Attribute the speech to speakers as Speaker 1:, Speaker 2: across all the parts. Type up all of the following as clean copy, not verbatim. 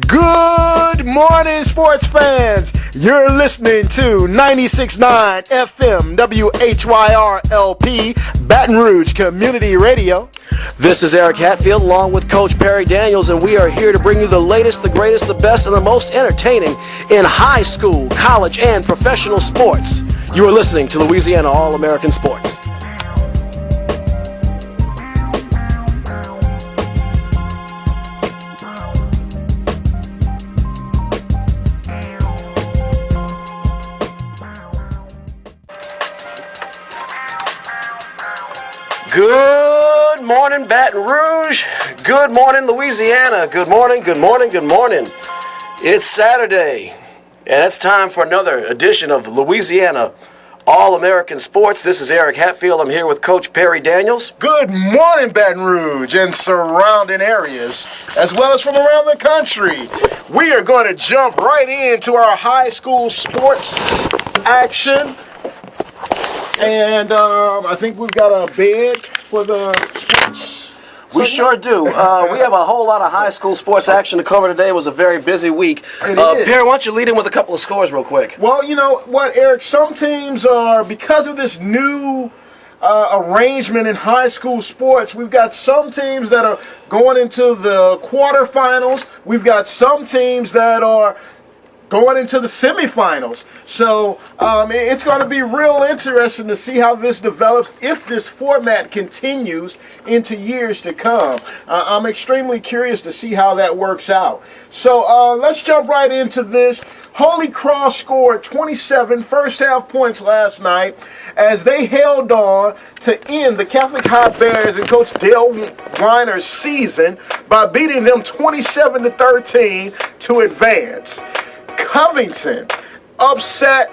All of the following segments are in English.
Speaker 1: Good morning, sports fans. You're listening to 96.9 FM WHYR LP Baton Rouge Community Radio.
Speaker 2: This is Eric Hatfield along with Coach Perry Daniels, and we are here to bring you the latest, the greatest, the best, and the most entertaining in high school, college, and professional sports. You are listening to Louisiana All-American Sports. Good morning, Baton Rouge. Good morning, Louisiana. Good morning, good morning, good morning. It's Saturday, and it's time for another edition of Louisiana All-American Sports. This is Eric Hatfield. I'm here with Coach Perry Daniels.
Speaker 1: Good morning, Baton Rouge and surrounding areas, as well as from around the country. We are going to jump right into our high school sports action. And I think we've got a bid for the sports.
Speaker 2: We sure do. We have a whole lot of high school sports action to cover today. It was a very busy week.
Speaker 1: Perry,
Speaker 2: why don't you lead in with a couple of scores real quick?
Speaker 1: Well, you know what, Eric? Some teams are, because of this new arrangement in high school sports, we've got some teams that are going into the quarterfinals. We've got some teams that are going into the semifinals. So it's going to be real interesting to see how this develops if this format continues into years to come. I'm extremely curious to see how that works out. So let's jump right into this. Holy Cross scored 27 first-half points last night as they held on to end the Catholic High Bears and Coach Dale Weiner's season by beating them 27-13 to advance. Covington upset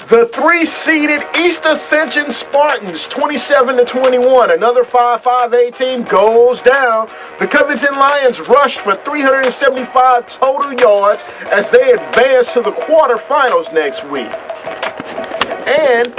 Speaker 1: the 3-seeded East Ascension Spartans 27-21. Another 5-5A team goes down. The Covington Lions rushed for 375 total yards as they advance to the quarterfinals next week. And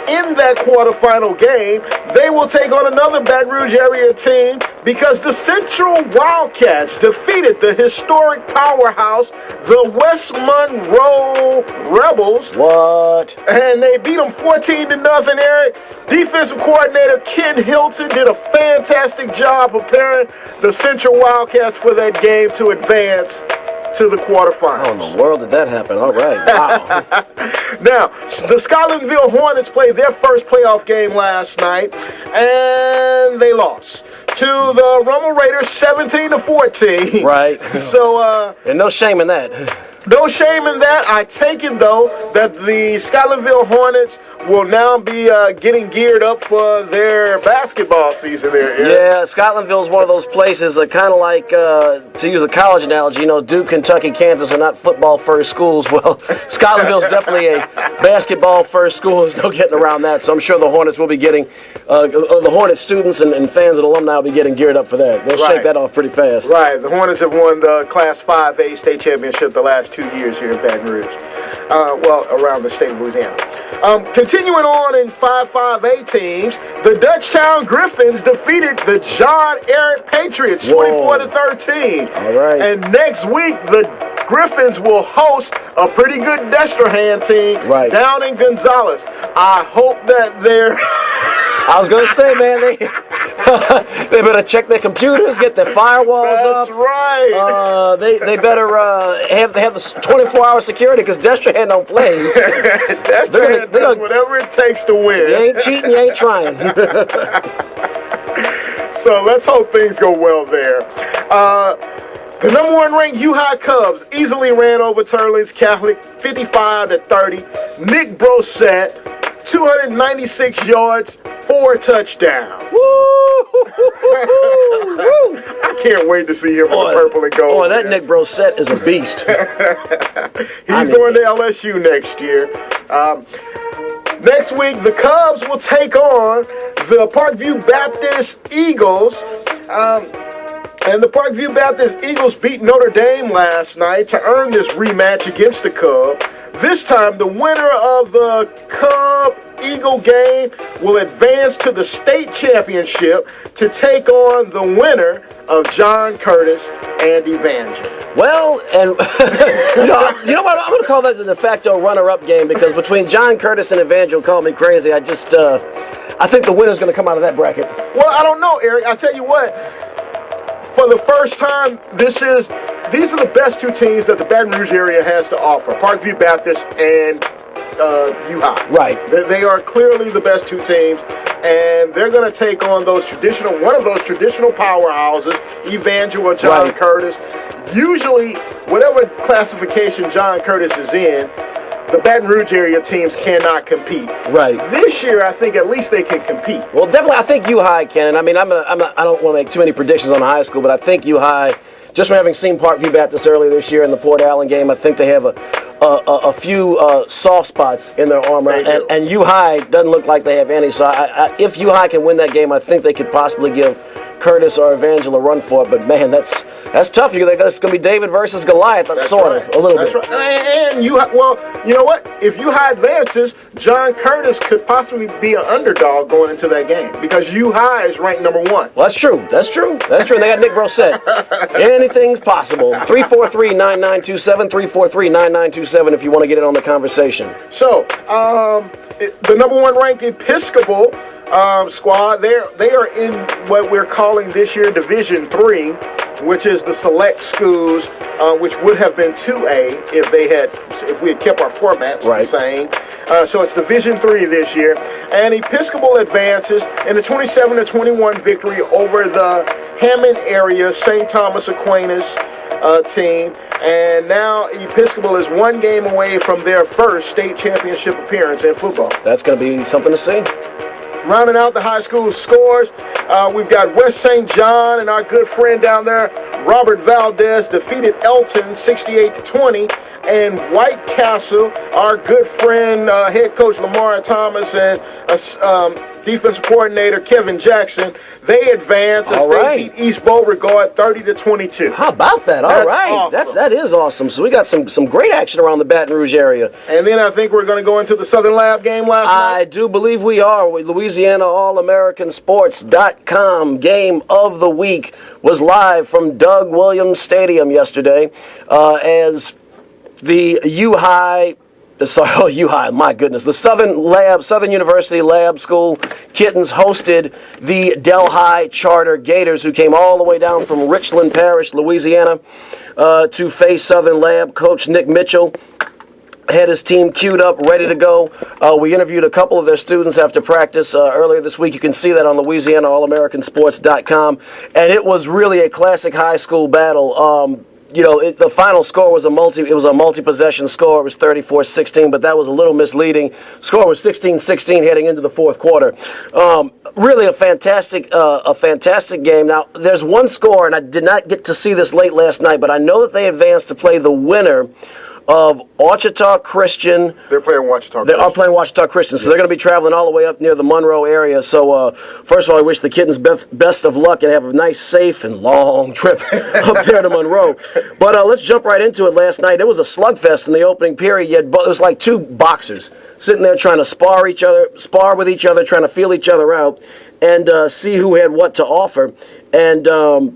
Speaker 1: in that quarterfinal game, they will take on another Baton Rouge area team because the Central Wildcats defeated the historic powerhouse, the West Monroe Rebels.
Speaker 2: What?
Speaker 1: And they beat them 14-0, Eric. Defensive coordinator Ken Hilton did a fantastic job preparing the Central Wildcats for that game to advance to the quarterfinals.
Speaker 2: How in the world did that happen? All right. Wow.
Speaker 1: Now, the Scotlandville Hornets played their first playoff game last night, and they lost to the Rummel Raiders 17-14.
Speaker 2: Right.
Speaker 1: So,
Speaker 2: and no shame in that.
Speaker 1: No shame in that. I take it, though, that the Scotlandville Hornets will now be getting geared up for their basketball season there, Eric.
Speaker 2: Yeah, Scotlandville is one of those places, kind of like, to use a college analogy, Duke, Kentucky, Kansas are not football-first schools. Well, Scotlandville is definitely a basketball-first school. There's no getting around that. So I'm sure the Hornets will be getting, the Hornets students and fans and alumni will be getting geared up for that. They'll shake that off pretty fast.
Speaker 1: Right. The Hornets have won the Class 5A state championship the last 2 years here in Baton Rouge. Around the state of Louisiana. Continuing on in 5-5A teams, the Dutchtown Griffins defeated the John Ehret Patriots 24-13.
Speaker 2: All right.
Speaker 1: And next week, the Griffins will host a pretty good Destrehan team down in Gonzales. I hope that they're...
Speaker 2: I was going to say, man, they better check their computers, get their firewalls up.
Speaker 1: That's right.
Speaker 2: They better have the 24-hour security because Destrehan don't play.
Speaker 1: Destrehan does whatever it takes to win.
Speaker 2: You ain't cheating, you ain't trying.
Speaker 1: So let's hope things go well there. The number 1 ranked U-High Cubs easily ran over Turlings Catholic 55-30. Nick Brosette, 296 yards, 4 touchdowns. I can't wait to see him in the purple and gold.
Speaker 2: Boy, that Nick Brosette is a beast.
Speaker 1: He's going to LSU next year. Next week, the Cubs will take on the Parkview Baptist Eagles. And the Parkview Baptist Eagles beat Notre Dame last night to earn this rematch against the Cubs. This time, the winner of the Cub-Eagle game will advance to the state championship to take on the winner of John Curtis and Evangel.
Speaker 2: Well, and you know what? I'm going to call that the de facto runner-up game because between John Curtis and Evangel, call me crazy. I think the winner's going to come out of that bracket.
Speaker 1: Well, I don't know, Eric. I tell you what. For the first time, these are the best two teams that the Baton Rouge area has to offer: Parkview Baptist and UHI.
Speaker 2: Right.
Speaker 1: They are clearly the best two teams, and they're going to take on one of those traditional powerhouses, Evangel or John Curtis. Usually, whatever classification John Curtis is in, the Baton Rouge area teams cannot compete.
Speaker 2: Right.
Speaker 1: This year, I think at least they can compete.
Speaker 2: Well, definitely, I think UHI can. And I mean, I don't want to make too many predictions on the high school, but I think UHI, just from having seen Parkview Baptist earlier this year in the Port Allen game, I think they have a few soft spots in their armor, and UHI doesn't look like they have any. So if UHI can win that game, I think they could possibly give Curtis or Evangel a run for it. But man, that's tough. It's going to be David versus Goliath. That's sort of a little bit.
Speaker 1: Right. And you know what? If UHI advances, John Curtis could possibly be an underdog going into that game because UHI is ranked number 1.
Speaker 2: Well, that's true. And they got Nick Brosette. Anything's possible. 343-9927. 343-9927 if you want to get in on the conversation.
Speaker 1: So, the number 1 ranked Episcopal squad, they are in what we're calling this year Division 3, which is the select schools, which would have been 2A if we had kept our formats the same. So it's Division 3 this year, and Episcopal advances in a 27-21 victory over the Hammond area St. Thomas Aquinas team, and now Episcopal is 1 game away from their first state championship appearance in football.
Speaker 2: That's going to be something to see.
Speaker 1: Rounding out the high school scores, we've got West St. John and our good friend down there, Robert Valdez, defeated Elton 68-20, and White Castle, our good friend, head coach Lamar Thomas, and defensive coordinator Kevin Jackson, they advance as they beat East Beauregard 30-22.
Speaker 2: How about that? All right, awesome. That is awesome. So we got some great action around the Baton Rouge area.
Speaker 1: And then I think we're going to go into the Southern Lab game last night.
Speaker 2: I do believe we are. Louisiana All-American-Sports.com game of the week was live from Doug Williams Stadium yesterday as the the Southern University Lab School Kittens hosted the Delhi Charter Gators, who came all the way down from Richland Parish, Louisiana, to face Southern Lab. Coach Nick Mitchell had his team queued up, ready to go. We interviewed a couple of their students after practice earlier this week. You can see that on Louisiana All-American-Sports.com. And it was really a classic high school battle. The final score was a multi-possession score. It was 34-16, but that was a little misleading. Score was 16-16 heading into the fourth quarter. Really a fantastic game. Now, there's one score, and I did not get to see this late last night, but I know that they advanced to play the winner of Ouachita Christian.
Speaker 1: They're playing Ouachita Christian.
Speaker 2: They are playing Ouachita Christian, so they're going to be traveling all the way up near the Monroe area. So, first of all, I wish the Kittens best of luck and have a nice, safe, and long trip up there to Monroe. But let's jump right into it. Last night, it was a slugfest in the opening period. It was like 2 boxers sitting there trying to spar with each other, trying to feel each other out, and see who had what to offer. And, I'll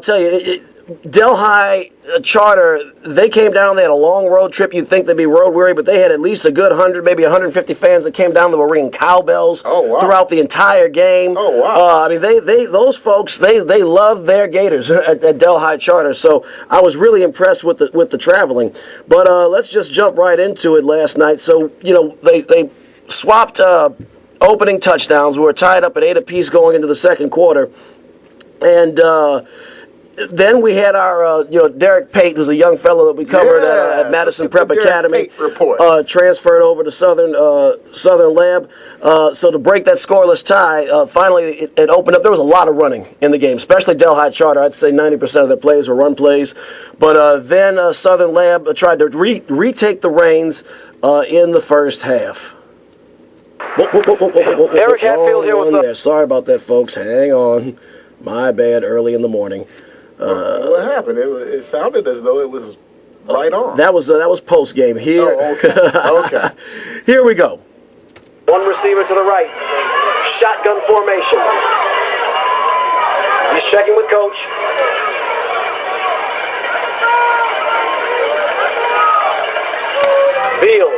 Speaker 2: tell you, Delhi Charter, they came down, they had a long road trip. You'd think they'd be road weary, but they had at least a good 100, maybe 150 fans that came down that were ringing cowbells throughout the entire game.
Speaker 1: Oh, wow.
Speaker 2: Those folks, they love their Gators at Delhi Charter, so I was really impressed with the traveling. But let's just jump right into it last night. So, they swapped opening touchdowns. We were tied up at 8 apiece going into the second quarter. And then we had our, Derek Pate, who's a young fellow that we covered at Madison Prep Academy, transferred over to Southern Lab. So to break that scoreless tie, finally it opened up. There was a lot of running in the game, especially Delhi Charter. I'd say 90% of their plays were run plays. But then Southern Lab tried to retake the reins in the first half.
Speaker 3: Eric Hatfield here. What's up?
Speaker 2: Sorry about that, folks. Hang on. My bad, early in the morning.
Speaker 1: What happened? It sounded as though it was Right on.
Speaker 2: That was post game. Here.
Speaker 1: Oh, okay. Okay.
Speaker 2: Here we go. One receiver to the right. Shotgun formation. He's checking with coach. Veal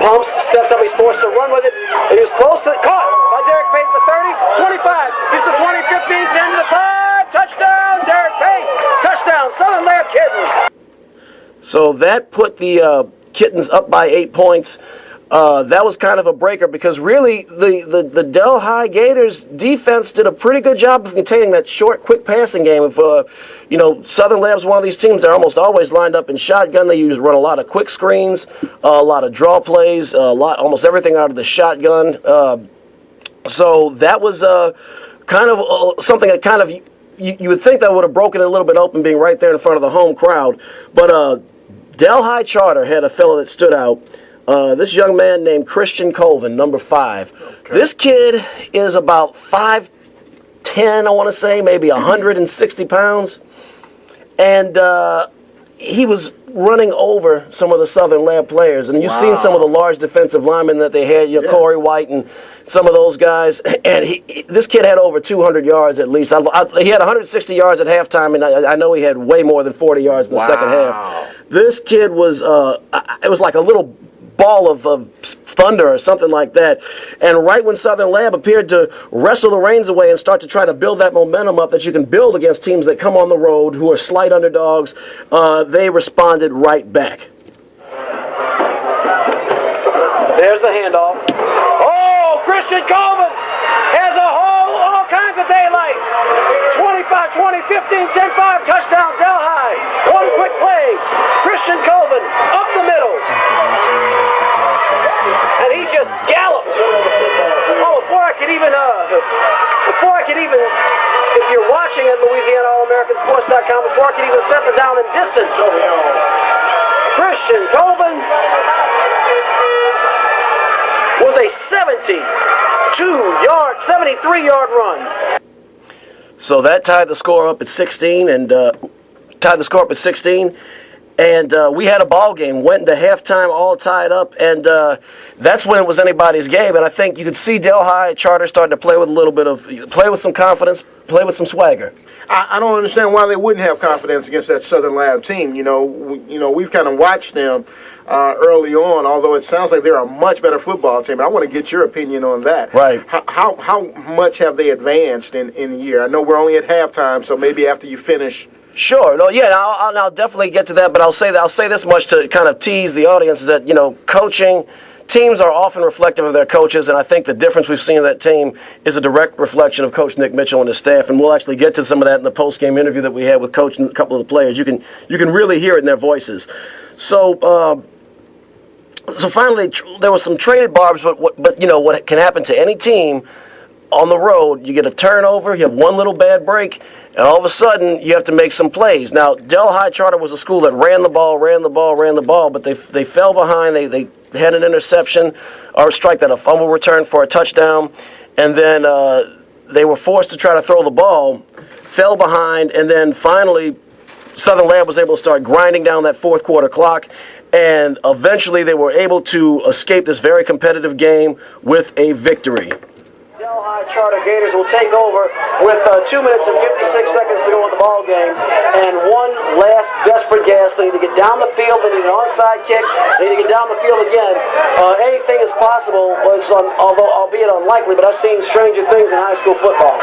Speaker 2: pumps, steps up, he's forced to run with it, and he's close to caught by Derek Payne at the 30, 25, he's the 20, 15, 10 to the 5, touchdown, Derek Payne, touchdown, Southern Lab Kittens. So that put the Kittens up by 8 points. That was kind of a breaker because really the Delhi Gators defense did a pretty good job of containing that short, quick passing game. If Southern Lab's one of these teams, they're almost always lined up in shotgun. They run a lot of quick screens, a lot of draw plays, almost everything out of the shotgun. So that was kind of something that kind of you would think that would have broken it a little bit open, being right there in front of the home crowd. But Delhi Charter had a fellow that stood out. This young man named Christian Colvin, number 5. Okay. This kid is about 5'10", I want to say, maybe 160 pounds. And he was running over some of the Southern Lab players. And you've seen some of the large defensive linemen that they had, Corey White and some of those guys. And this kid had over 200 yards at least. He had 160 yards at halftime, and I know he had way more than 40 yards in the second half. This kid was, it was like a little ball of thunder or something like that. And right when Southern Lab appeared to wrestle the reins away and start to try to build that momentum up that you can build against teams that come on the road who are slight underdogs, they responded right back. There's the handoff. Oh, Christian Colvin has all kinds of daylight. 25, 20, 15, 10, 5, touchdown, Delhi. One quick play. Christian Colvin up the middle. And he just galloped. Oh, before I could even, if you're watching at Louisiana All-American-Sports.com, before I could even set the down in distance, Christian Colvin with a 73-yard run. So that tied the score up at 16, and And we had a ball game, went into halftime all tied up, and that's when it was anybody's game. And I think you could see Delhi Charter starting to play with some confidence, play with some swagger.
Speaker 1: I don't understand why they wouldn't have confidence against that Southern Lab team. We've kind of watched them early on, although it sounds like they're a much better football team. I want to get your opinion on that.
Speaker 2: Right.
Speaker 1: How much have they advanced in the year? I know we're only at halftime, so maybe after you finish.
Speaker 2: Sure. No. Yeah. I'll definitely get to that, but I'll say this much to kind of tease the audience: is that coaching teams are often reflective of their coaches, and I think the difference we've seen in that team is a direct reflection of Coach Nick Mitchell and his staff. And we'll actually get to some of that in the post-game interview that we had with Coach and a couple of the players. You can really hear it in their voices. So finally, there was some traded barbs, but what can happen to any team on the road? You get a turnover, you have one little bad break, and all of a sudden, you have to make some plays. Now, Delhi Charter was a school that ran the ball, but they fell behind. They had an interception or a strike, that a fumble return for a touchdown, and then they were forced to try to throw the ball, fell behind, and then finally, Southern Lab was able to start grinding down that fourth quarter clock, and eventually they were able to escape this very competitive game with a victory. Delhi Charter Gators will take over with 2 minutes and 56 seconds to go in the ball game, and one last desperate gasp. They need to get down the field. They need an onside kick. They need to get down the field again. Anything is possible, although albeit unlikely, but I've seen stranger things in high school football.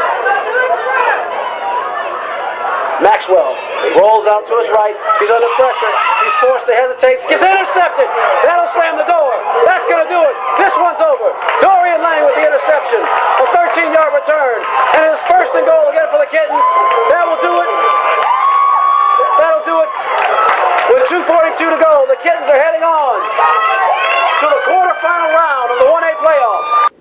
Speaker 2: Maxwell rolls out to his right. He's under pressure. He's forced to hesitate. Gets intercepted. That'll slam the door. That's going to do it. This one's over. Dorian Lang with the interception. A 13-yard return. And it's first and goal again for the Kittens. That will do it. That'll do it. With 2:42 to go, the Kittens are heading on to the quarterfinal round of the 1A playoffs.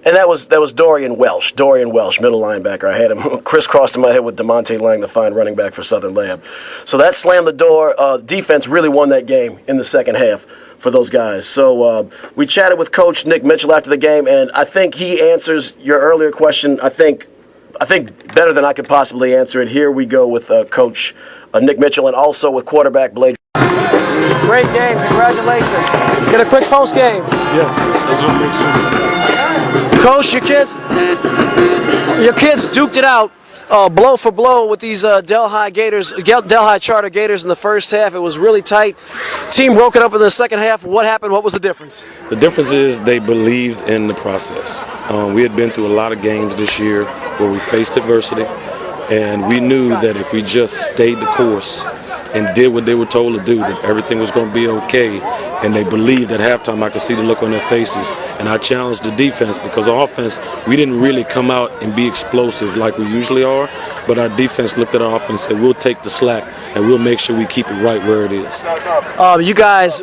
Speaker 2: And that was Dorian Welsh, middle linebacker. I had him crisscrossed in my head with DeMonte Lang, the fine running back for Southern Lab. So that slammed the door. Defense really won that game in the second half for those guys. So we chatted with Coach Nick Mitchell after the game, and I think he answers your earlier question, I think better than I could possibly answer it. Here we go with Coach Nick Mitchell, and also with quarterback Blade. Great game. Congratulations. Get a quick post game.
Speaker 4: Yes, that's what makes sense.
Speaker 2: Coach, your kids duked it out. Blow for blow with these Delhi Charter Gators in the first half. It was really tight. Team broke it up in the second half. What happened? What was the difference?
Speaker 4: The difference is they believed in the process. We had been through a lot of games this year where we faced adversity, and we knew that if we just stayed the course and did what they were told to do, that everything was going to be okay. And they believed at halftime. I could see the look on their faces. And I challenged the defense because our offense, we didn't really come out and be explosive like we usually are. But our defense looked at our offense and said, we'll take the slack and we'll make sure we keep it right where it is.
Speaker 2: You guys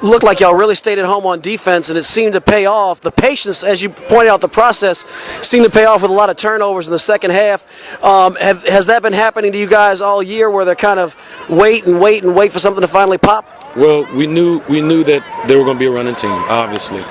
Speaker 2: looked like y'all really stayed at home on defense, and it seemed to pay off. The patience, as you pointed out, the process seemed to pay off with a lot of turnovers in the second half. Has that been happening to you guys all year, where they're kind of wait for something to finally pop?
Speaker 4: Well, we knew that they were going to be a running team, obviously.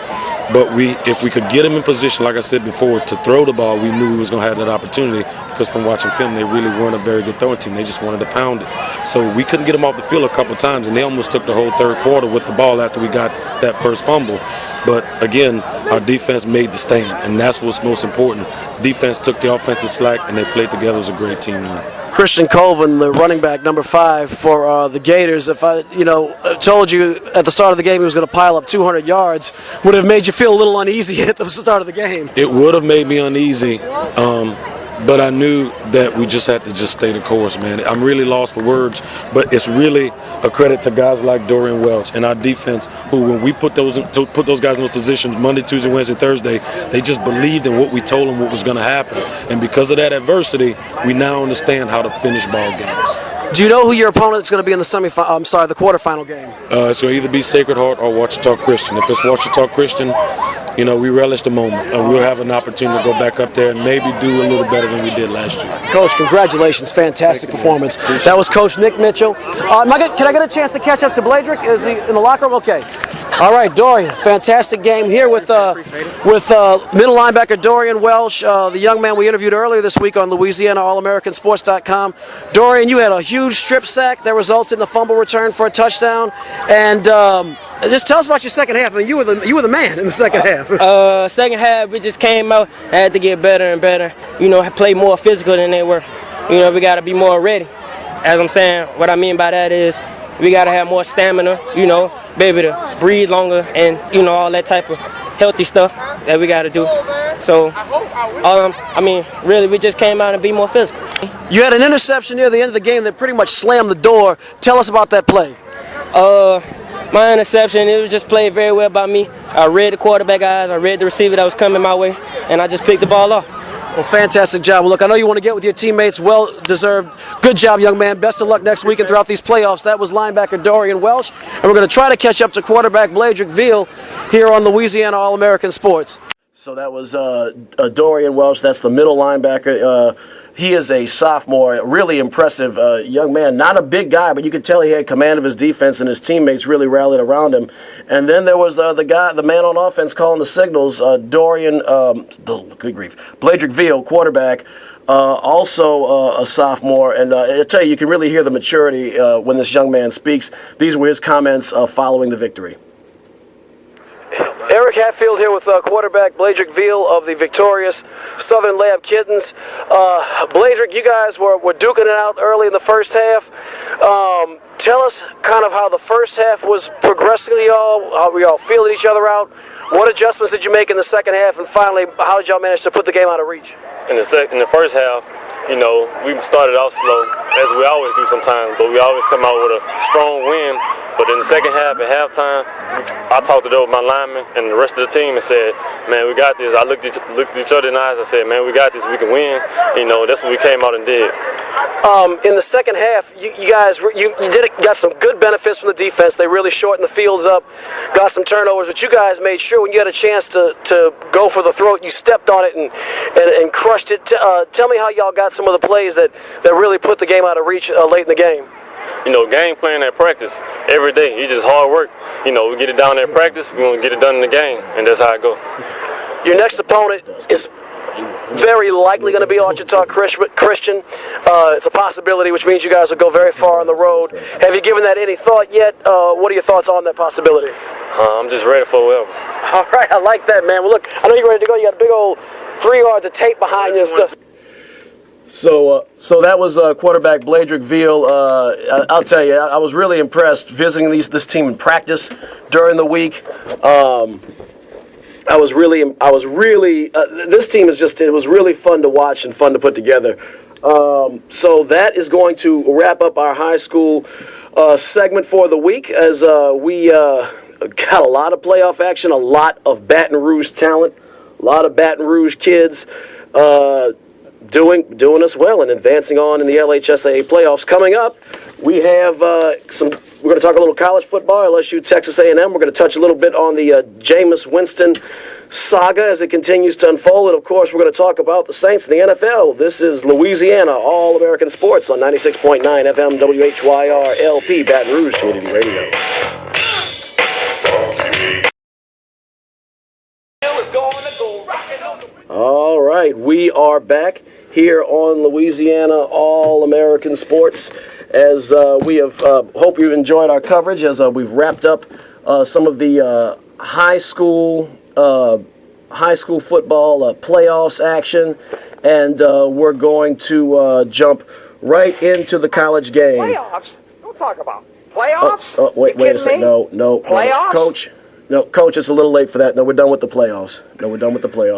Speaker 4: But if we could get them in position, like I said before, to throw the ball, we knew we was going to have that opportunity, because from watching film, they really weren't a very good throwing team. They just wanted to pound it. So we couldn't get them off the field a couple times, and they almost took the whole third quarter with the ball after we got that first fumble. But again, our defense made the stand, and that's what's most important. Defense took the offensive slack, and they played together as a great team now.
Speaker 2: Christian Colvin, the running back, number 5 for the Gators. If I, told you at the start of the game he was going to pile up 200 yards, would have made you feel a little uneasy at the start of the game.
Speaker 4: It would have made me uneasy, but I knew that we just had to stay the course, man. I'm really lost for words, but it's really a credit to guys like Dorian Welch and our defense, who, when we put those guys in those positions Monday, Tuesday, Wednesday, Thursday, they just believed in what we told them what was going to happen. And because of that adversity, we now understand how to finish ball games.
Speaker 2: Do you know who your opponent's going to be in the the quarterfinal game?
Speaker 4: It's going to either be Sacred Heart or Ouachita Christian. If it's Ouachita Christian, we relish the moment, and we'll have an opportunity to go back up there and maybe do a little better than we did last year.
Speaker 2: Coach, congratulations. Fantastic performance. That was Coach Nick Mitchell. Can I get a chance to catch up to Bladrick? Is he in the locker room? Okay. All right, Dorian, fantastic game here with middle linebacker Dorian Welch, the young man we interviewed earlier this week on Louisiana All-Americansports.com. Dorian, you had a huge strip sack that resulted in a fumble return for a touchdown, and just tell us about your second half. I mean, you were the man in the second half.
Speaker 5: Second half, we just came out, had to get better and better. Play more physical than they were. We got to be more ready. As I'm saying, what I mean by that is we got to have more stamina, be able to breathe longer and, all that type of healthy stuff that we got to do. So, really, we just came out and be more physical.
Speaker 2: You had an interception near the end of the game that pretty much slammed the door. Tell us about that play.
Speaker 5: My interception, it was just played very well by me. I read the quarterback eyes, I read the receiver that was coming my way, and I just picked the ball off.
Speaker 2: Well, fantastic job. Well, look, I know you want to get with your teammates. Well-deserved. Good job, young man. Best of luck next week and throughout these playoffs. That was linebacker Dorian Welch. And we're going to try to catch up to quarterback Bladrick Veal here on Louisiana All-American Sports. So that was Dorian Welch. That's the middle linebacker. He is a sophomore, really impressive young man. Not a big guy, but you could tell he had command of his defense, and his teammates really rallied around him. And then there was the man on offense calling the signals, good grief, Bladrick Veal, quarterback, also a sophomore. And I tell you can really hear the maturity when this young man speaks. These were his comments following the victory. Eric Hatfield here with quarterback Bladrick Veal of the victorious Southern Lab Kittens. Bladrick, you guys were duking it out early in the first half. Tell us kind of how the first half was progressing to y'all, how were y'all feeling each other out. What adjustments did you make in the second half, and finally, how did y'all manage to put the game out of reach?
Speaker 6: In the first half, we started off slow, as we always do sometimes, but we always come out with a strong win. But in the second half, at halftime, I talked it over with my linemen and the rest of the team and said, man, we got this. I looked at each other in the eyes and said, man, we got this. We can win. That's what we came out and did.
Speaker 2: In the second half, you guys got some good benefits from the defense. They really shortened the fields up, got some turnovers, but you guys made sure when you had a chance to go for the throat, you stepped on it and crushed it. Tell me how y'all got some of the plays that really put the game out of reach late in the game.
Speaker 6: Game plan at practice every day. It's just hard work. We get it down at practice, we want to get it done in the game, and that's how it goes.
Speaker 2: Your next opponent is very likely going to be Ouachita Christian. It's a possibility, which means you guys will go very far on the road. Have you given that any thought yet? What are your thoughts on that possibility?
Speaker 6: I'm just ready for whoever.
Speaker 2: All right, I like that, man. Well, look, I know you're ready to go. You got a big old 3 yards of tape behind you and stuff. So that was quarterback Bladrick Veal. I'll tell you, I was really impressed visiting this team in practice during the week. This team it was really fun to watch and fun to put together. So that is going to wrap up our high school segment for the week, as we got a lot of playoff action, a lot of Baton Rouge talent, a lot of Baton Rouge kids doing us well and advancing on in the LHSAA playoffs. Coming up, we have we're going to talk a little college football, LSU, Texas A&M. We're going to touch a little bit on the Jameis Winston saga as it continues to unfold. And, of course, we're going to talk about the Saints and the NFL. This is Louisiana All-American Sports on 96.9 FM WHYR LP Baton Rouge Community Radio. All right, we are back here on Louisiana All-American Sports, as we have hope you've enjoyed our coverage as we've wrapped up some of the high school football playoffs action, and we're going to jump right into the college game.
Speaker 7: Playoffs? Don't talk about playoffs.
Speaker 2: Wait a second. No.
Speaker 7: Playoffs?
Speaker 2: Coach. No, Coach, it's a little late for that. No, we're done with the playoffs.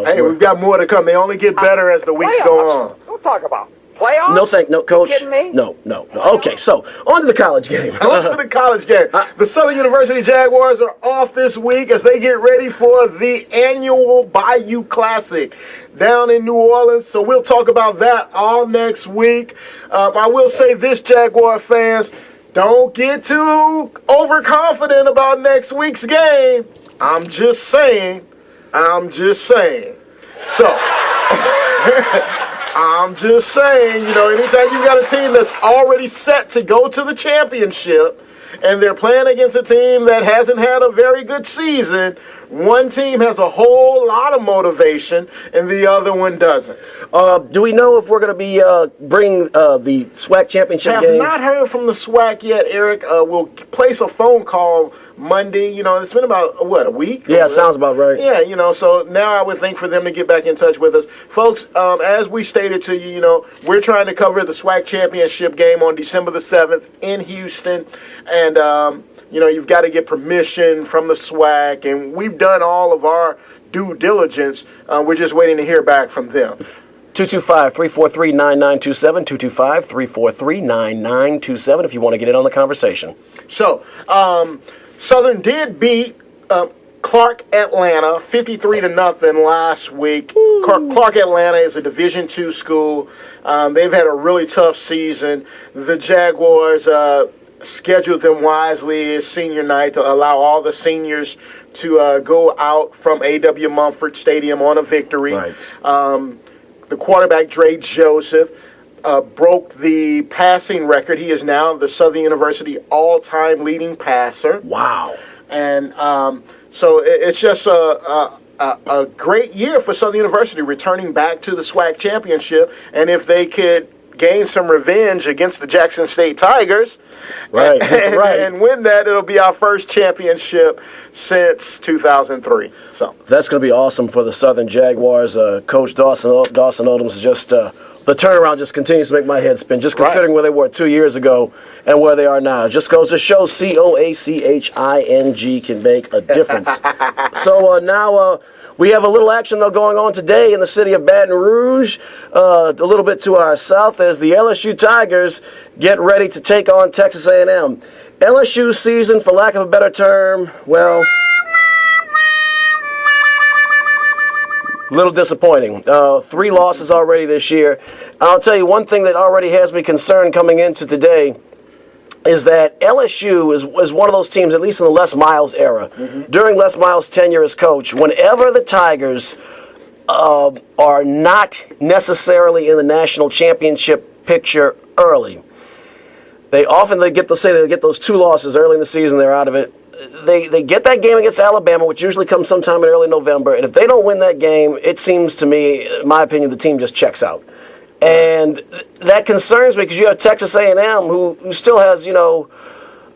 Speaker 1: Hey, we've got more to come. They only get better as the weeks go on.
Speaker 7: Don't talk about playoffs.
Speaker 2: No, Coach.
Speaker 7: You kidding me?
Speaker 2: No. Okay, so on to the college game.
Speaker 1: On to the college game. The Southern University Jaguars are off this week as they get ready for the annual Bayou Classic down in New Orleans. So we'll talk about that all next week. I will say this, Jaguar fans, don't get too overconfident about next week's game. I'm just saying. So, I'm just saying, anytime you got a team that's already set to go to the championship and they're playing against a team that hasn't had a very good season, one team has a whole lot of motivation and the other one doesn't.
Speaker 2: Do we know if we're going to be bringing the SWAC championship game?
Speaker 1: Have not heard from the SWAC yet, Eric. We'll place a phone call Monday. It's been about, a week?
Speaker 2: Yeah, it sounds about right.
Speaker 1: Yeah, so now I would think for them to get back in touch with us. Folks, as we stated to you, we're trying to cover the SWAC championship game on December the 7th in Houston. And, you've got to get permission from the SWAC, and we've done all of our due diligence. We're just waiting to hear back from them.
Speaker 2: 225-343-9927, 225-343-9927 if you want to get in on the conversation.
Speaker 1: So, Southern did beat Clark Atlanta 53-0 last week. Clark Atlanta is a Division II school. They've had a really tough season. The Jaguars scheduled them wisely as senior night to allow all the seniors to go out from A.W. Mumford Stadium on a victory.
Speaker 2: Right.
Speaker 1: The quarterback, Dre Joseph, broke the passing record. He is now the Southern University all-time leading passer.
Speaker 2: Wow.
Speaker 1: And so it's just a great year for Southern University, returning back to the SWAC championship. And if they could gain some revenge against the Jackson State Tigers,
Speaker 2: right,
Speaker 1: and win that, it'll be our first championship since 2003. So
Speaker 2: that's going to be awesome for the Southern Jaguars. Coach Dawson Odoms is just the turnaround just continues to make my head spin, just considering where they were 2 years ago and where they are now. It just goes to show COACHING can make a difference. So now we have a little action, though, going on today in the city of Baton Rouge, a little bit to our south, as the LSU Tigers get ready to take on Texas A&M. LSU season, for lack of a better term, well, a little disappointing. 3 losses already this year. I'll tell you one thing that already has me concerned coming into today is that LSU is one of those teams, at least in the Les Miles era, during Les Miles' tenure as coach, whenever the Tigers are not necessarily in the national championship picture early, they get those 2 losses early in the season, they're out of it. they get that game against Alabama, which usually comes sometime in early November, and if they don't win that game, it seems to me, in my opinion, the team just checks out. And that concerns me because you have Texas A&M who still has,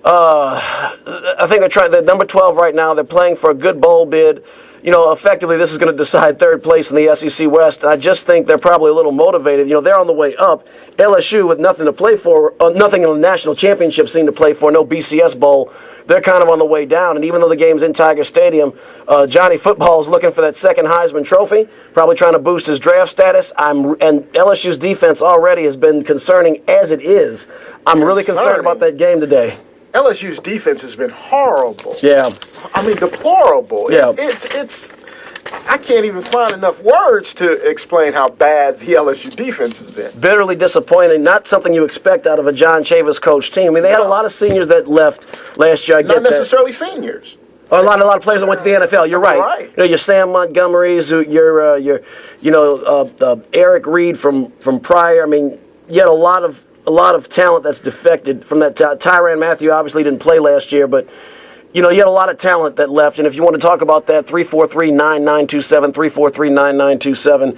Speaker 2: I think they're number 12 right now. They're playing for a good bowl bid. Effectively, this is going to decide third place in the SEC West. And I just think they're probably a little motivated. They're on the way up. LSU with nothing to play for, nothing in the national championship scene to play for, no BCS bowl. They're kind of on the way down. And even though the game's in Tiger Stadium, Johnny Football is looking for that second Heisman Trophy, probably trying to boost his draft status. And LSU's defense already has been concerning as it is. I'm really concerned about that game today.
Speaker 1: LSU's defense has been horrible.
Speaker 2: Yeah.
Speaker 1: I mean, deplorable.
Speaker 2: Yeah.
Speaker 1: It's I can't even find enough words to explain how bad the LSU defense has been.
Speaker 2: Bitterly disappointing. Not something you expect out of a John Chavis coach team. I mean, they had a lot of seniors that left last year.
Speaker 1: Not necessarily seniors.
Speaker 2: A lot of players that went to the NFL. You're right. Your Sam Montgomerys, your Eric Reed from Pryor. I mean, you had a lot of talent that's defected from that. Tyrann Mathieu obviously didn't play last year, but you had a lot of talent that left. And if you want to talk about that, 343-9927, 343-9927.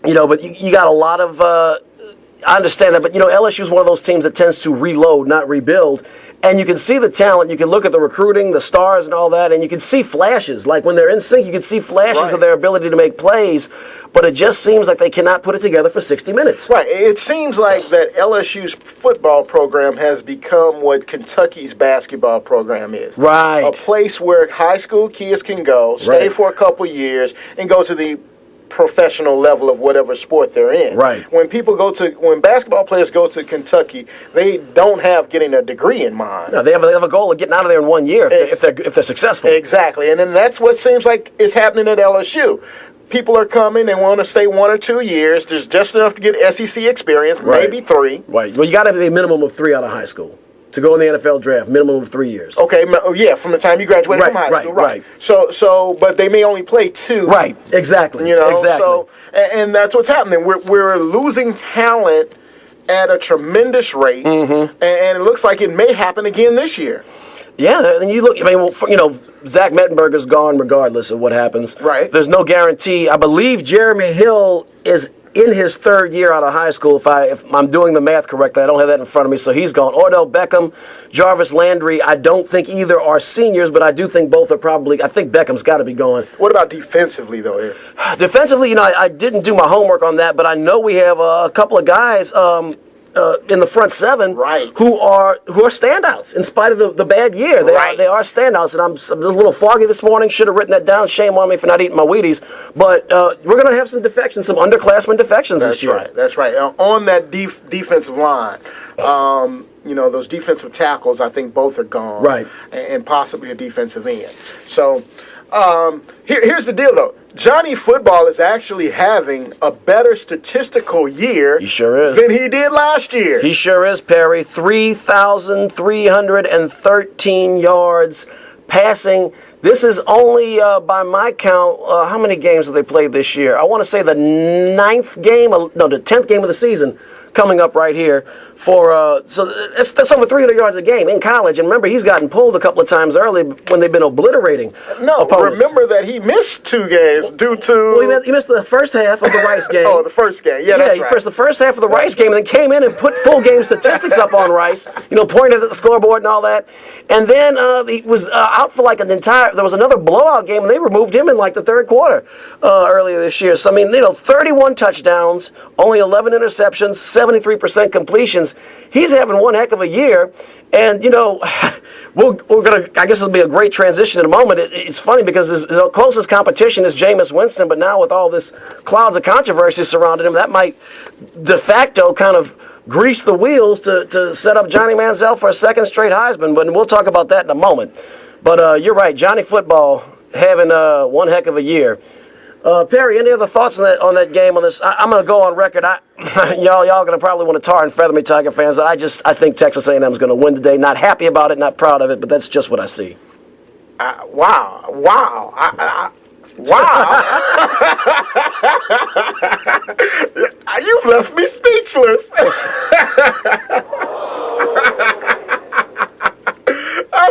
Speaker 2: But you got a lot of. I understand that, but LSU is one of those teams that tends to reload, not rebuild. And you can see the talent. You can look at the recruiting, the stars, and all that, and you can see flashes. Like when they're in sync, you can see flashes of their ability to make plays. But it just seems like they cannot put it together for 60 minutes.
Speaker 1: Right. It seems like that LSU's football program has become what Kentucky's basketball program is.
Speaker 2: Right.
Speaker 1: A place where high school kids can go, stay for a couple years, and go to the professional level of whatever sport they're in.
Speaker 2: Right.
Speaker 1: When basketball players go to Kentucky, they don't have getting a degree in mind.
Speaker 2: No, they have a goal of getting out of there in 1 year if they're successful.
Speaker 1: Exactly. And then that's what seems like is happening at LSU. People are coming, they want to stay 1 or 2 years, just enough to get SEC experience, maybe 3.
Speaker 2: Right. Well, you got to have a minimum of 3 out of high school to go in the NFL draft, minimum of 3 years.
Speaker 1: Okay, yeah, from the time you graduated from high school, right. So, but they may only play 2.
Speaker 2: Right, exactly. Exactly.
Speaker 1: So, and that's what's happening. We're losing talent at a tremendous rate, and it looks like it may happen again this year.
Speaker 2: Yeah, and you look. I mean, Zach Mettenberger's gone regardless of what happens.
Speaker 1: Right.
Speaker 2: There's no guarantee. I believe Jeremy Hill is in his 3rd year out of high school. If I'm doing the math correctly, I don't have that in front of me. So he's gone. Ordell Beckham, Jarvis Landry. I don't think either are seniors, but I do think both are probably. I think Beckham's got to be gone.
Speaker 1: What about defensively, though? Here?
Speaker 2: Defensively, I didn't do my homework on that, but I know we have a couple of guys. In the front 7, who are standouts in spite of the bad year. They are standouts, and I'm a little foggy this morning. Should have written that down. Shame on me for not eating my Wheaties. But we're going to have some defections, some underclassmen defections this year.
Speaker 1: That's right. On that defensive line, those defensive tackles, I think both are gone.
Speaker 2: Right.
Speaker 1: And possibly a defensive end. So here's the deal, though. Johnny Football is actually having a better statistical year
Speaker 2: he sure is.
Speaker 1: than he did last year.
Speaker 2: He sure is, Perry. 3,313 yards passing. This is only, by my count, how many games have they played this year? I want to say the 10th game of the season coming up right here. So that's over 300 yards a game in college. And remember, he's gotten pulled a couple of times early when they've been obliterating opponents.
Speaker 1: Remember that he missed 2 games due to...
Speaker 2: Well, he missed the first half of the Rice game.
Speaker 1: The first game. Yeah, that's right.
Speaker 2: He missed the first half of the Rice game and then came in and put full game statistics up on Rice, pointed at the scoreboard and all that. And then he was out for like there was another blowout game, and they removed him in like the 3rd quarter earlier this year. So, 31 touchdowns, only 11 interceptions, 73% completions. He's having one heck of a year, and we're gonna. I guess it'll be a great transition in a moment. It's funny because his closest competition is Jameis Winston, but now with all this clouds of controversy surrounding him, that might de facto kind of grease the wheels to set up Johnny Manziel for a 2nd straight Heisman. But we'll talk about that in a moment. But you're right, Johnny Football having one heck of a year. Perry, any other thoughts on that game? On this, I'm going to go on record. Y'all going to probably want to tar and feather me, Tiger fans. I think Texas A&M is going to win today. Not happy about it, not proud of it, but that's just what I see.
Speaker 1: Wow! You've left me speechless.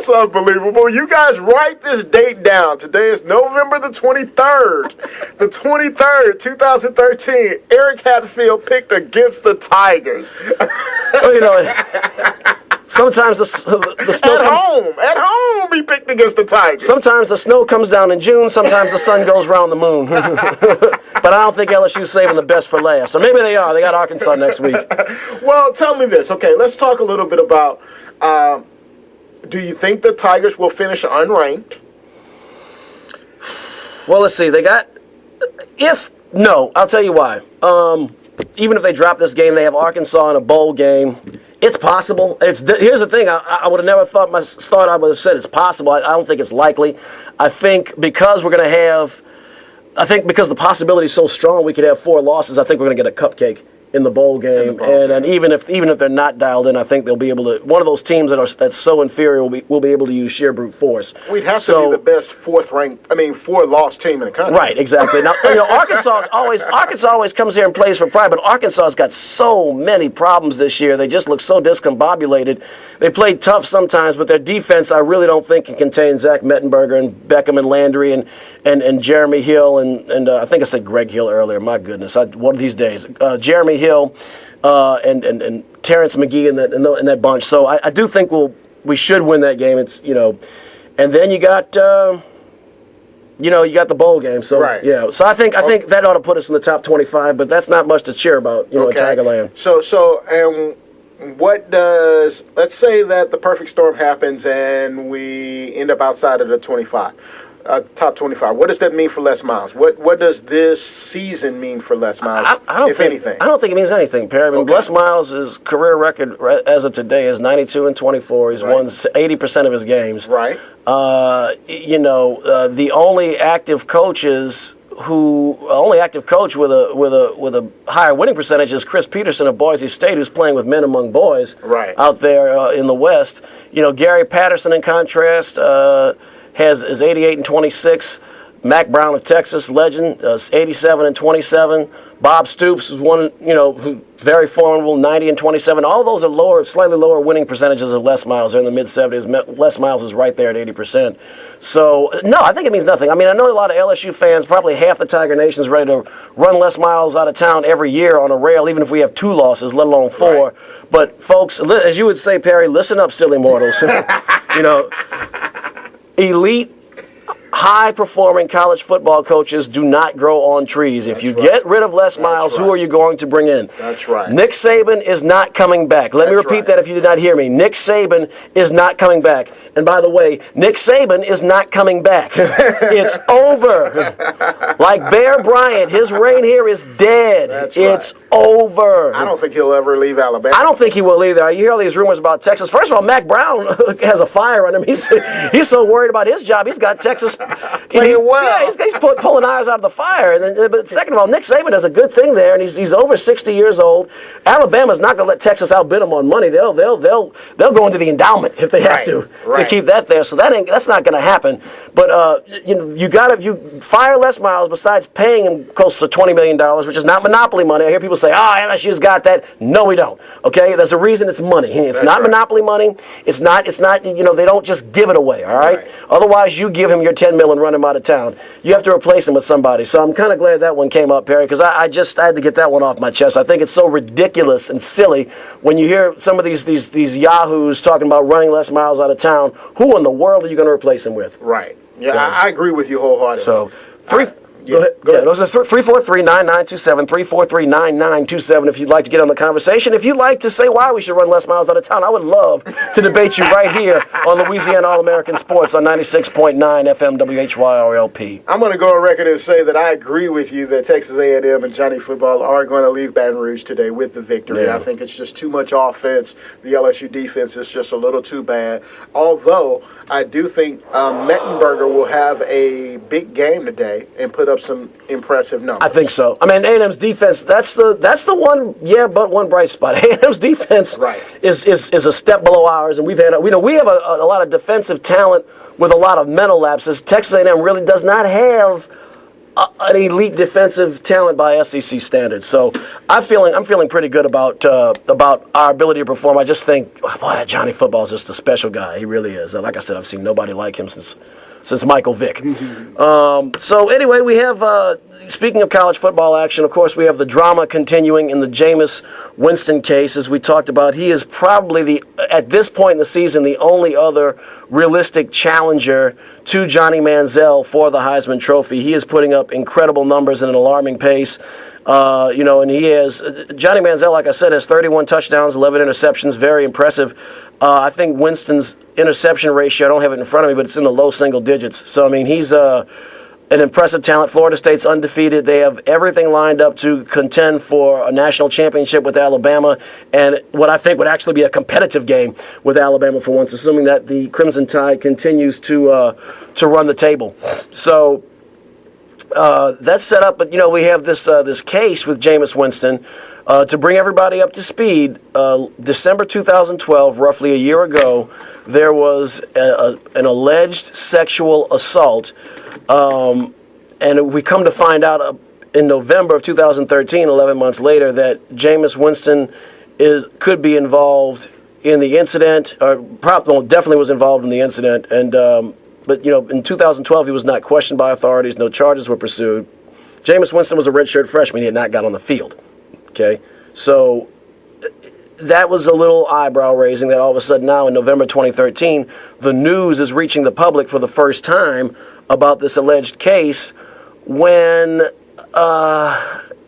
Speaker 1: That's unbelievable. You guys write this date down. Today is November the 23rd. The 23rd, 2013. Eric Hatfield picked against the Tigers.
Speaker 2: Well, you know, sometimes the snow
Speaker 1: At home, he picked against the Tigers.
Speaker 2: Sometimes the snow comes down in June. Sometimes the sun goes around the moon. But I don't think LSU's saving the best for last. Or maybe they are. They got Arkansas next week.
Speaker 1: Well, tell me this. Okay, let's talk a little bit about, do you think the Tigers will finish unranked?
Speaker 2: Well, let's see. No, I'll tell you why. Even if they drop this game, they have Arkansas in a bowl game. It's possible. Here's the thing. I would have never thought I would have said it's possible. I don't think it's likely. I think because because the possibility is so strong, we could have 4 losses. I think we're going to get a cupcake in the bowl game, and even if they're not dialed in, I think they'll be able to. One of those teams that's so inferior will be able to use sheer brute force.
Speaker 1: We'd have to be the best 4-loss team in the country.
Speaker 2: Right, exactly. Now, Arkansas always comes here and plays for pride, but Arkansas's got so many problems this year. They just look so discombobulated. They play tough sometimes, but their defense, I really don't think can contain Zach Mettenberger and Beckham and Landry and Jeremy Hill and I think I said Greg Hill earlier. My goodness, one of these days, Jeremy Hill and Terrence McGee and that bunch. So I do think we should win that game. It's and then you got the bowl game. So
Speaker 1: right.
Speaker 2: Yeah. So I think that ought to put us in the top 25. But that's not much to cheer about. In Tigerland.
Speaker 1: So what does, let's say that the perfect storm happens and we end up outside of the 25. Top 25. What does that mean for Les Miles? What does this season mean for Les Miles, anything?
Speaker 2: I don't think it means anything, Perry. I mean, Les Miles' career record as of today is 92-24. He's won 80% of his games.
Speaker 1: Right.
Speaker 2: The only active coach with a higher winning percentage is Chris Peterson of Boise State, who's playing with men among boys out there in the West. Gary Patterson, in contrast, is 88-26. Mac Brown of Texas, legend, 87-27. Bob Stoops is one, who's very formidable, 90-27. All those are slightly lower winning percentages of Les Miles. They're in the mid-70s. Les Miles is right there at 80%. So, no, I think it means nothing. I mean, I know a lot of LSU fans, probably half the Tiger Nation is ready to run Les Miles out of town every year on a rail, even if we have 2 losses, let alone 4. Right. But, folks, as you would say, Perry, listen up, silly mortals. Elite, high-performing college football coaches do not grow on trees. If you get rid of Les Miles, who are you going to bring in?
Speaker 1: That's right.
Speaker 2: Nick Saban is not coming back. Let me repeat that if you did not hear me. Nick Saban is not coming back. And by the way, Nick Saban is not coming back. It's over. Like Bear Bryant, his reign here is dead. It's over.
Speaker 1: I don't think he'll ever leave Alabama.
Speaker 2: I don't think he will either. You hear all these rumors about Texas. First of all, Mac Brown has a fire on him. He's so worried about his job. He's got Texas
Speaker 1: playing well.
Speaker 2: Yeah, he's pulling irons out of the fire. But second of all, Nick Saban does a good thing there, and he's over 60 years old. Alabama's not going to let Texas outbid them on money. They'll go into the endowment if they have to keep that there. So that's not going to happen. But you fire Les Miles. Besides paying him close to $20 million, which is not monopoly money. I hear people say, LSU's got that. No, we don't. Okay, there's a reason it's money. It's not monopoly money. It's not. They don't just give it away. All right. Otherwise, you give him your $10 million and run him out of town. You have to replace him with somebody. So I'm kind of glad that one came up, Perry, because I had to get that one off my chest. I think it's so ridiculous and silly when you hear some of these yahoos talking about running Les Miles out of town. Who in the world are you going to replace him with?
Speaker 1: Right. Yeah, I agree with you wholeheartedly.
Speaker 2: So Go ahead. Those are 343-9927, 343-9927 if you'd like to get on the conversation. If you'd like to say why we should run Les Miles out of town, I would love to debate you right here on Louisiana All-American Sports on 96.9 FM WHYR.
Speaker 1: I'm going to go on record and say that I agree with you that Texas A&M and Johnny Football are going to leave Baton Rouge today with the victory. Yeah. I think it's just too much offense. The LSU defense is just a little too bad. Although I do think Mettenberger will have a big game today and put up some impressive numbers.
Speaker 2: I think so. I mean, A&M's defense, that's the one bright spot. A&M's defense is a step below ours, and we have a lot of defensive talent with a lot of mental lapses. Texas A&M really does not have an elite defensive talent by SEC standards. So I'm feeling pretty good about our ability to perform. I just think, boy, Johnny Football is just a special guy. He really is. Like I said, I've seen nobody like him since Michael Vick. So anyway, we have, speaking of college football action, of course, we have the drama continuing in the Jameis Winston case. As we talked about, he is probably, at this point in the season, the only other realistic challenger to Johnny Manziel for the Heisman Trophy. He is putting up incredible numbers at an alarming pace. And he has, Johnny Manziel, like I said, has 31 touchdowns, 11 interceptions, very impressive. I think Winston's interception ratio, I don't have it in front of me, but it's in the low single digits. So, I mean, he's an impressive talent. Florida State's undefeated. They have everything lined up to contend for a national championship with Alabama, and what I think would actually be a competitive game with Alabama for once, assuming that the Crimson Tide continues to run the table. So that's set up, but we have this case with Jameis Winston. To bring everybody up to speed, December 2012, roughly a year ago, there was an alleged sexual assault, and we come to find out in November of 2013, 11 months later, that Jameis Winston could be involved in the incident, or definitely was involved in the incident, and but in 2012 he was not questioned by authorities, no charges were pursued. Jameis Winston was a redshirt freshman; he had not got on the field. Okay, so that was a little eyebrow raising that all of a sudden now in November 2013, the news is reaching the public for the first time about this alleged case when,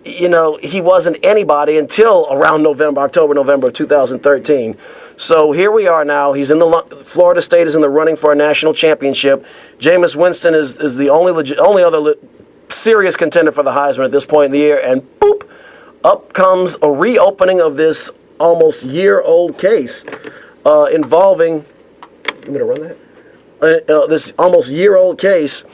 Speaker 2: he wasn't anybody until around October, November of 2013. So here we are now. Florida State is in the running for a national championship. Jameis Winston is the only other serious contender for the Heisman at this point in the year, and boop, up comes a reopening of this almost year-old case involving. I'm going to run that. This almost year-old case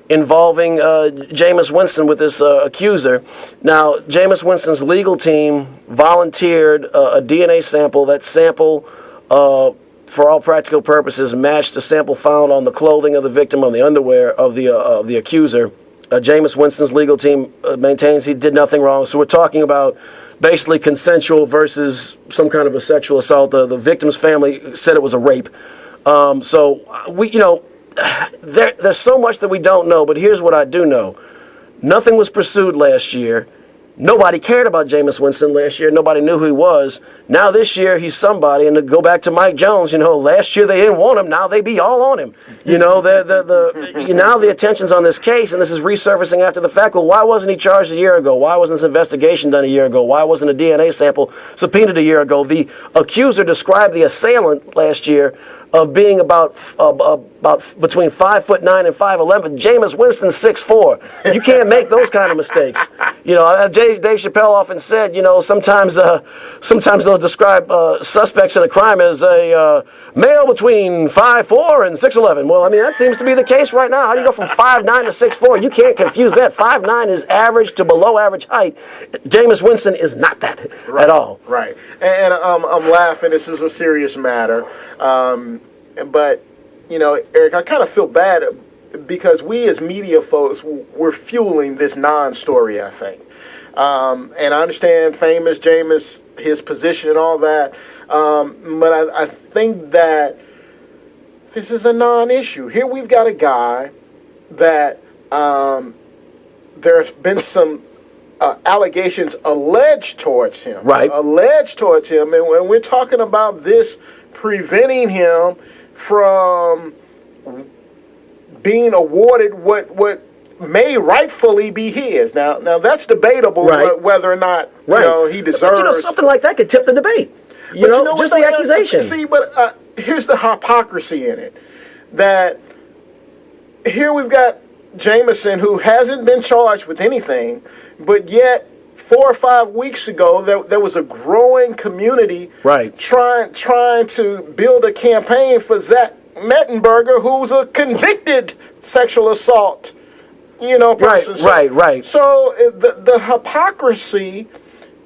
Speaker 2: involving Jameis Winston with this accuser. Now, Jameis Winston's legal team volunteered a DNA sample. That sample, for all practical purposes, matched the sample found on the clothing of the victim, on the underwear of the accuser. Jameis Winston's legal team maintains he did nothing wrong. So we're talking about basically consensual versus some kind of a sexual assault. The victim's family said it was a rape. So there's so much that we don't know, but here's what I do know. Nothing was pursued last year. Nobody cared about Jameis Winston last year. Nobody knew who he was. Now this year he's somebody. And to go back to Mike Jones, last year they didn't want him. Now they be all on him. Now the attention's on this case, and this is resurfacing after the fact. Well, why wasn't he charged a year ago? Why wasn't this investigation done a year ago? Why wasn't a DNA sample subpoenaed a year ago? The accuser described the assailant last year of being about between 5'9" and 5'11". Jameis Winston's 6'4". You can't make those kind of mistakes. Dave Chappelle often said, sometimes they'll describe suspects in a crime as a male between 5'4" and 6'11". Well, I mean, that seems to be the case right now. How do you go from 5'9" to 6'4"? You can't confuse that. 5'9" is average to below average height. Jameis Winston is not that at all.
Speaker 1: Right. And I'm laughing. This is a serious matter. But, Eric, I kind of feel bad because we as media folks, we're fueling this non-story, I think. And I understand famous Jameis, his position and all that. But I think that this is a non-issue. Here we've got a guy that there's been some allegations alleged towards him.
Speaker 2: Right.
Speaker 1: Alleged towards him. And when we're talking about this preventing him from being awarded what may rightfully be his. Now that's debatable,
Speaker 2: right,
Speaker 1: whether or not he deserves.
Speaker 2: But something like that could tip the debate. Just the accusation.
Speaker 1: See, but here's the hypocrisy in it. That here we've got Jameson, who hasn't been charged with anything, but yet 4 or 5 weeks ago, there was a growing community, right, trying to build a campaign for Zach Mettenberger, who's a convicted sexual assault, person.
Speaker 2: Right.
Speaker 1: So the hypocrisy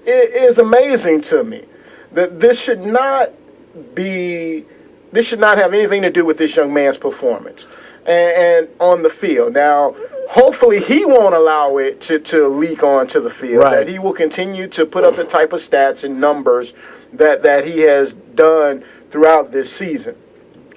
Speaker 1: is amazing to me. That this should not have anything to do with this young man's performance and on the field. Now, hopefully he won't allow it to leak onto the field.
Speaker 2: Right.
Speaker 1: That he will continue to put up the type of stats and numbers that he has done throughout this season.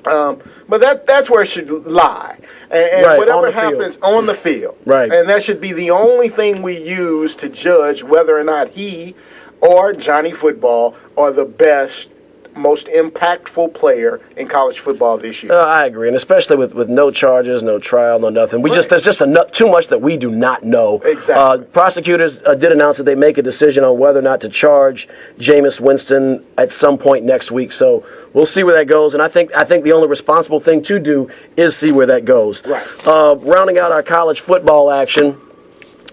Speaker 1: But that's where it should lie. And
Speaker 2: Right,
Speaker 1: whatever
Speaker 2: on the
Speaker 1: happens
Speaker 2: field.
Speaker 1: on the field.
Speaker 2: Right.
Speaker 1: And that should be the only thing we use to judge whether or not he or Johnny Football are the best, most impactful player in college football this year.
Speaker 2: I agree, and especially with no charges, no trial, no nothing. There's just too much that we do not know.
Speaker 1: Exactly.
Speaker 2: Prosecutors did announce that they make a decision on whether or not to charge Jameis Winston at some point next week. So we'll see where that goes. And I think the only responsible thing to do is see where that goes.
Speaker 1: Right.
Speaker 2: Rounding out our college football action.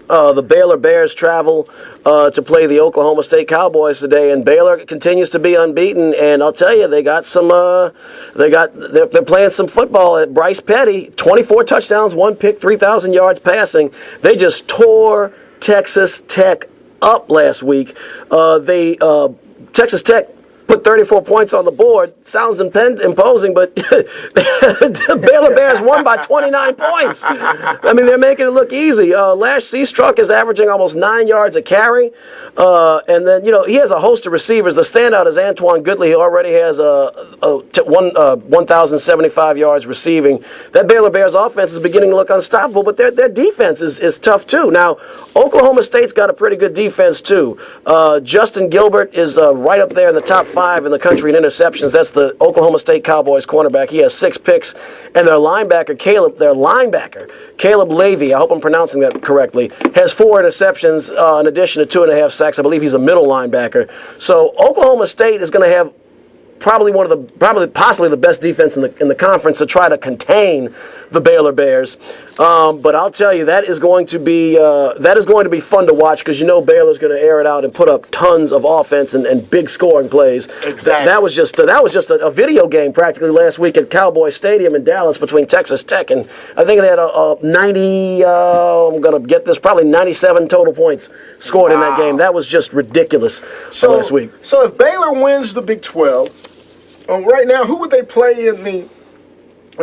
Speaker 2: The Baylor Bears travel to play the Oklahoma State Cowboys today, and Baylor continues to be unbeaten. And I'll tell you, they got some. They're playing some football. At Bryce Petty, 24 touchdowns, 1 pick, 3,000 yards passing. They just tore Texas Tech up last week. Texas Tech put 34 points on the board. Sounds imposing, but the Baylor Bears won by 29 points. I mean, they're making it look easy. Lash Seastruck is averaging almost 9 yards a carry. And then, he has a host of receivers. The standout is Antoine Goodley. He already has 1,075 yards receiving. That Baylor Bears offense is beginning to look unstoppable, but their defense is tough, too. Now, Oklahoma State's got a pretty good defense, too. Justin Gilbert is right up there in the top 5 in the country in interceptions. That's the Oklahoma State Cowboys cornerback. He has 6 picks, and their linebacker Caleb Levy, I hope I'm pronouncing that correctly, has 4 interceptions in addition to 2.5 sacks. I believe he's a middle linebacker. So Oklahoma State is going to have possibly the best defense in the conference to try to contain the Baylor Bears. But I'll tell you, that is going to be fun to watch, because Baylor's going to air it out and put up tons of offense and big scoring plays.
Speaker 1: Exactly.
Speaker 2: That was just a video game practically last week at Cowboy Stadium in Dallas between Texas Tech, and I think they had a 90. I'm going to get this, probably 97 total points scored in that game. That was just ridiculous last week.
Speaker 1: So if Baylor wins the Big 12, right now, who would they play in the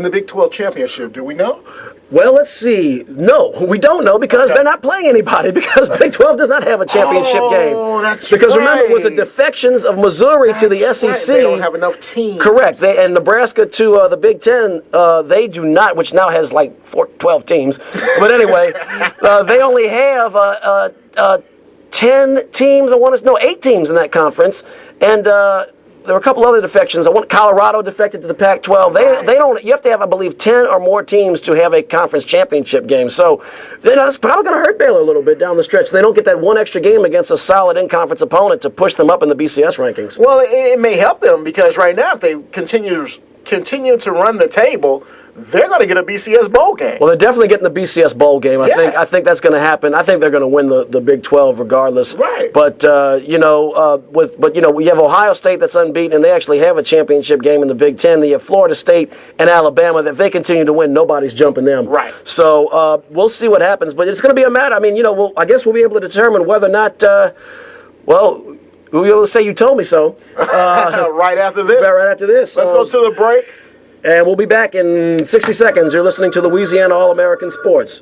Speaker 1: Big 12 championship? Do we know?
Speaker 2: Well, let's see. No, we don't know, because they're not playing anybody, because Big 12 does not have a championship game.
Speaker 1: Oh, that's
Speaker 2: because
Speaker 1: right.
Speaker 2: Remember, with the defections of Missouri to the SEC,
Speaker 1: right. They don't have enough teams.
Speaker 2: Correct. And Nebraska to the Big 10, they do not, which now has like 12 teams. But anyway, they only have 10 teams. 8 teams in that conference, and there were a couple other defections. Colorado defected to the Pac-12. They don't. You have to have, I believe, 10 or more teams to have a conference championship game. So that's probably going to hurt Baylor a little bit down the stretch. They don't get that one extra game against a solid in-conference opponent to push them up in the BCS rankings.
Speaker 1: Well, it may help them, because right now, if they continue to run the table, they're going to get a BCS bowl game.
Speaker 2: Well, they're definitely getting the BCS bowl game. I think that's going to happen. I think they're going to win the Big 12 regardless.
Speaker 1: Right.
Speaker 2: But we have Ohio State that's unbeaten, and they actually have a championship game in the Big 10. They have Florida State and Alabama. If they continue to win, nobody's jumping them.
Speaker 1: Right.
Speaker 2: So we'll see what happens. But it's going to be a matter. I mean, I guess we'll be able to determine whether or not. We'll be able to say you told me so.
Speaker 1: Right after this.
Speaker 2: Right after this.
Speaker 1: Let's go to the break.
Speaker 2: And we'll be back in 60 seconds. You're listening to Louisiana All-American Sports.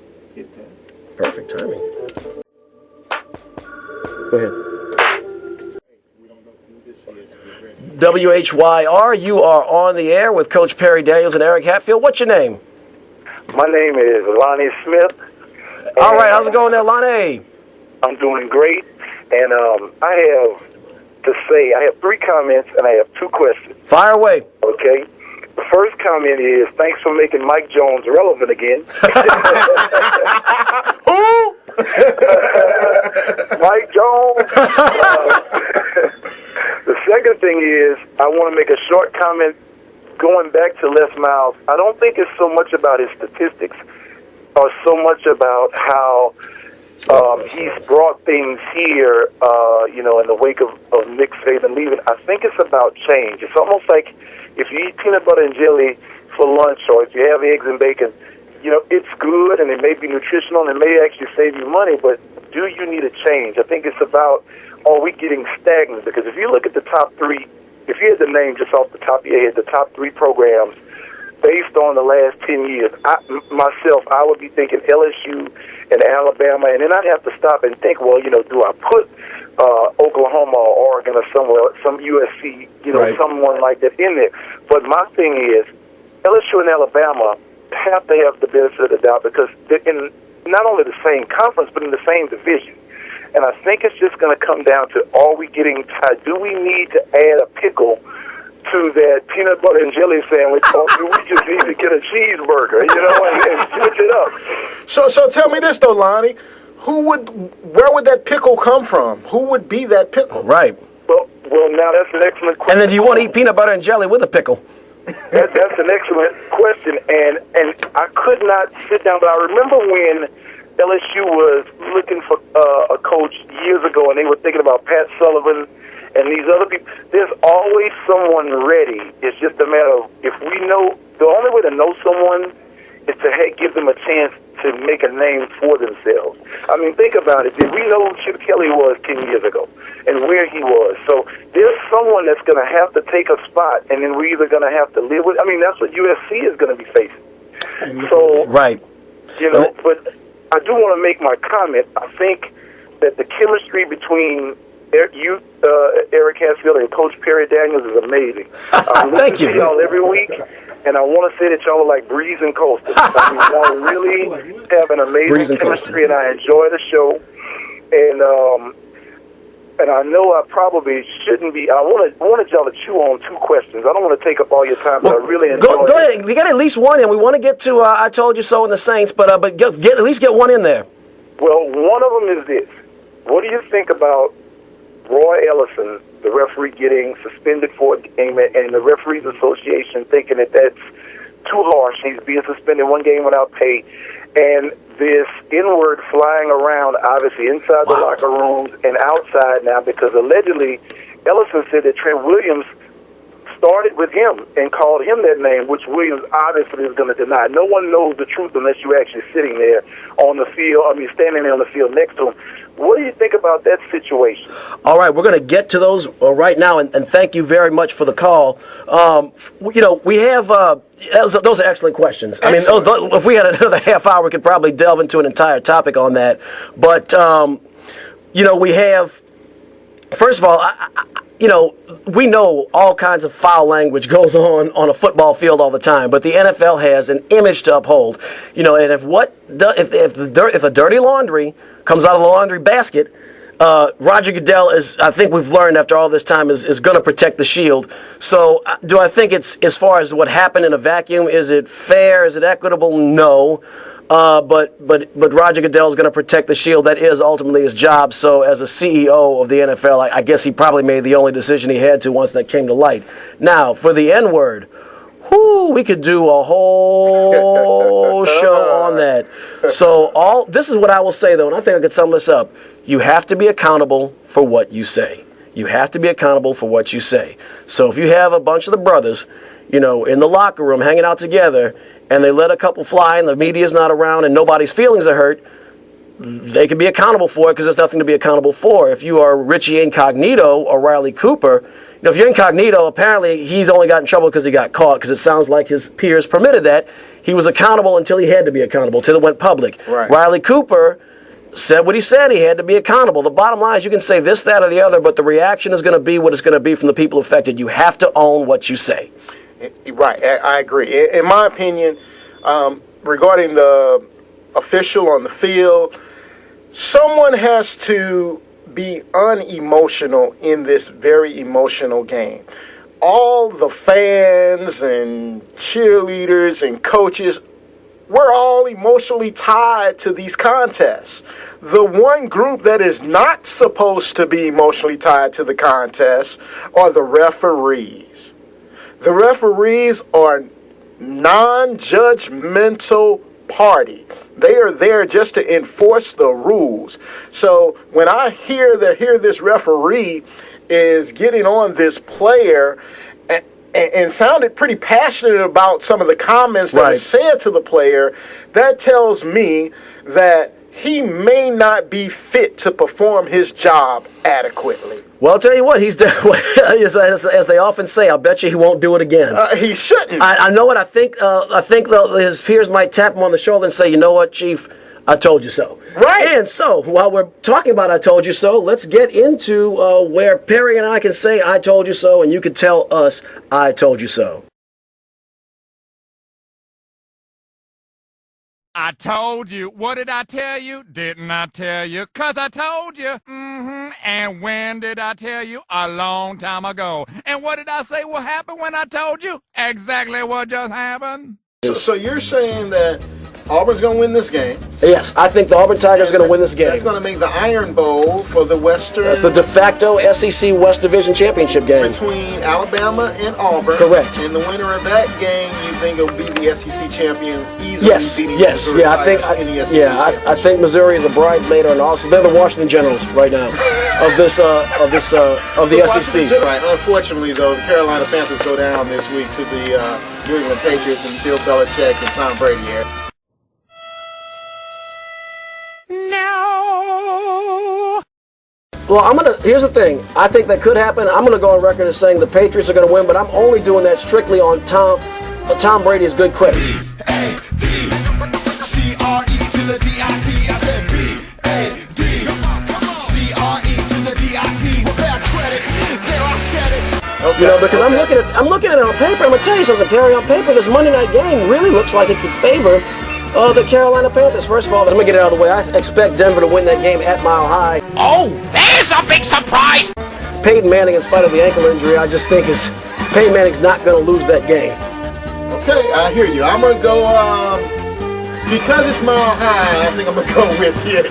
Speaker 2: Perfect timing. Go ahead. WHYR, you are on the air with Coach Perry Daniels and Eric Hatfield. What's your name?
Speaker 8: My name is Lonnie Smith.
Speaker 2: All right, how's it going there, Lonnie?
Speaker 8: I'm doing great. And I have 3 comments and I have 2 questions.
Speaker 2: Fire away.
Speaker 8: Okay. The first comment is, thanks for making Mike Jones relevant again.
Speaker 1: Who?
Speaker 8: Mike Jones. The second thing is, I want to make a short comment going back to Les Miles. I don't think it's so much about his statistics or so much about how he's brought things here, in the wake of Nick Saban leaving. I think it's about change. It's almost like if you eat peanut butter and jelly for lunch, or if you have eggs and bacon, it's good and it may be nutritional and it may actually save you money, but do you need a change? I think it's about, are we getting stagnant? Because if you look at the top 3, if you had to name just off the top of your head the top 3 programs based on the last 10 years, I would be thinking LSU and Alabama, and then I'd have to stop and think, well, do I put Oklahoma or Oregon or somewhere, some USC,
Speaker 2: Right.
Speaker 8: someone like that in there? But my thing is, LSU and Alabama have to have the benefit of the doubt because they're in not only the same conference, but in the same division. And I think it's just going to come down to, are we getting tired? Do we need to add a pickle to that peanut butter and jelly sandwich, or do we just need to get a cheeseburger, and switch it up?
Speaker 1: So tell me this, though, Lonnie. Where would that pickle come from? Who would be that pickle?
Speaker 2: Right.
Speaker 8: Well, now that's an excellent question.
Speaker 2: And then do you want to eat peanut butter and jelly with a pickle?
Speaker 8: That's an excellent question, and I could not sit down, but I remember when LSU was looking for a coach years ago, and they were thinking about Pat Sullivan and these other people. There's always someone ready. It's just a matter of, if we know, the only way to know someone is to give them a chance to make a name for themselves. I mean, think about it. Did we know who Chip Kelly was 10 years ago and where he was? So there's someone that's going to have to take a spot, and then we're either going to have to live with. I mean, that's what USC is going to be facing. So,
Speaker 2: Right.
Speaker 8: But I do want to make my comment. I think that the chemistry between Eric Hatfield and Coach Perry Daniels is amazing.
Speaker 2: Thank you.
Speaker 8: I listen to y'all every week, and I want to say that y'all are like Breeze and Coastal. I mean, y'all really have an amazing chemistry, and I enjoy the show. And I know I probably shouldn't be. I wanted y'all to chew on two questions. I don't want to take up all your time, but I really enjoy it.
Speaker 2: Go ahead. You got at least one in. We want to get to I Told You So in the Saints, but at least get one in there.
Speaker 8: Well, one of them is this. What do you think about Roy Ellison, the referee, getting suspended for a game, and the Referees Association thinking that that's too harsh? He's being suspended one game without pay. And this N-word flying around, obviously, inside the locker rooms and outside now, because allegedly Ellison said that Trent Williams started with him and called him that name, which Williams obviously is going to deny. No one knows the truth unless you're actually sitting there on the field, standing there on the field next to him. What do you think about that situation?
Speaker 2: All right, we're going to get to those right now, and thank you very much for the call. We have those are excellent questions.
Speaker 1: Excellent.
Speaker 2: I mean, if we had another half hour, we could probably delve into an entire topic on that. But we have, first of all, we know all kinds of foul language goes on a football field all the time, but the NFL has an image to uphold. And if the dirty laundry comes out of the laundry basket, Roger Goodell is, I think we've learned after all this time, is going to protect the shield. So do I think it's, as far as what happened in a vacuum, is it fair? Is it equitable? No. But Roger Goodell is going to protect the shield. That is ultimately his job. So as a CEO of the NFL, I guess he probably made the only decision he had to once that came to light. Now, for the N-word, we could do a whole show on that. So this is what I will say, though, and I think I could sum this up. You have to be accountable for what you say. You have to be accountable for what you say. So if you have a bunch of the brothers, in the locker room hanging out together, and they let a couple fly and the media's not around and nobody's feelings are hurt, they can be accountable for it because there's nothing to be accountable for. If you are Richie Incognito or Riley Cooper, if you're Incognito, apparently he's only got in trouble because he got caught, because it sounds like his peers permitted that. He was accountable until he had to be accountable, until it went public.
Speaker 1: Right.
Speaker 2: Riley Cooper said what he said. He had to be accountable. The bottom line is, you can say this, that, or the other, but the reaction is going to be what it's going to be from the people affected. You have to own what you say.
Speaker 1: Right, I agree. In my opinion, regarding the official on the field, someone has to be unemotional in this very emotional game. All the fans and cheerleaders and coaches, we're all emotionally tied to these contests. The one group that is not supposed to be emotionally tied to the contests are the referees. The referees are non-judgmental party. They are there just to enforce the rules. So when I hear this referee is getting on this player and sounded pretty passionate about some of the comments that were said to the player, that tells me that he may not be fit to perform his job adequately.
Speaker 2: Well, I'll tell you what, he's as they often say, I'll bet you he won't do it again.
Speaker 1: He shouldn't.
Speaker 2: I know what I think. His peers might tap him on the shoulder and say, you know what, Chief, I told you so.
Speaker 1: Right.
Speaker 2: And so, while we're talking about I told you so, let's get into where Perry and I can say I told you so, and you can tell us I told you so.
Speaker 9: I told you. What did I tell you? Didn't I tell you? 'Cause I told you. And when did I tell you? A long time ago. And what did I say will happen when I told you? Exactly what just happened.
Speaker 1: So you're saying that Auburn's going to win this game?
Speaker 2: Yes, I think the Auburn Tigers are going to win this game.
Speaker 1: That's going to make the Iron Bowl for the Western.
Speaker 2: That's the de facto SEC West Division Championship game.
Speaker 1: Between Alabama and Auburn.
Speaker 2: Correct.
Speaker 1: And the winner of that game, you think will be the SEC champion easily?
Speaker 2: Yes,
Speaker 1: beating
Speaker 2: yes,
Speaker 1: Missouri
Speaker 2: yeah. I think Missouri is a bridesmaid, and also they're the Washington Generals right now of the SEC.
Speaker 1: Right. Unfortunately, though, the Carolina Panthers go down this week to the New England Patriots and Bill Belichick and Tom Brady here.
Speaker 9: No.
Speaker 2: Well, here's the thing. I think that could happen. I'm gonna go on record as saying the Patriots are gonna win, but I'm only doing that strictly on Tom Brady's good credit.
Speaker 10: B-A-D-C-R-E to the D-I-T. I said B-A-D-C-R-E to the D-I-T. With bad credit, there I said it.
Speaker 2: Okay, because I'm looking at it on paper. I'm gonna tell you something, Perry. On paper, this Monday night game really looks like it could favor the Carolina Panthers. First of all, let me get it out of the way. I expect Denver to win that game at Mile High.
Speaker 10: Oh, there's a big surprise!
Speaker 2: Peyton Manning, in spite of the ankle injury, I just think Peyton Manning's not going to lose that game.
Speaker 1: Okay, I hear you. I'm going to go, because it's Mile High, I think I'm going to go with you.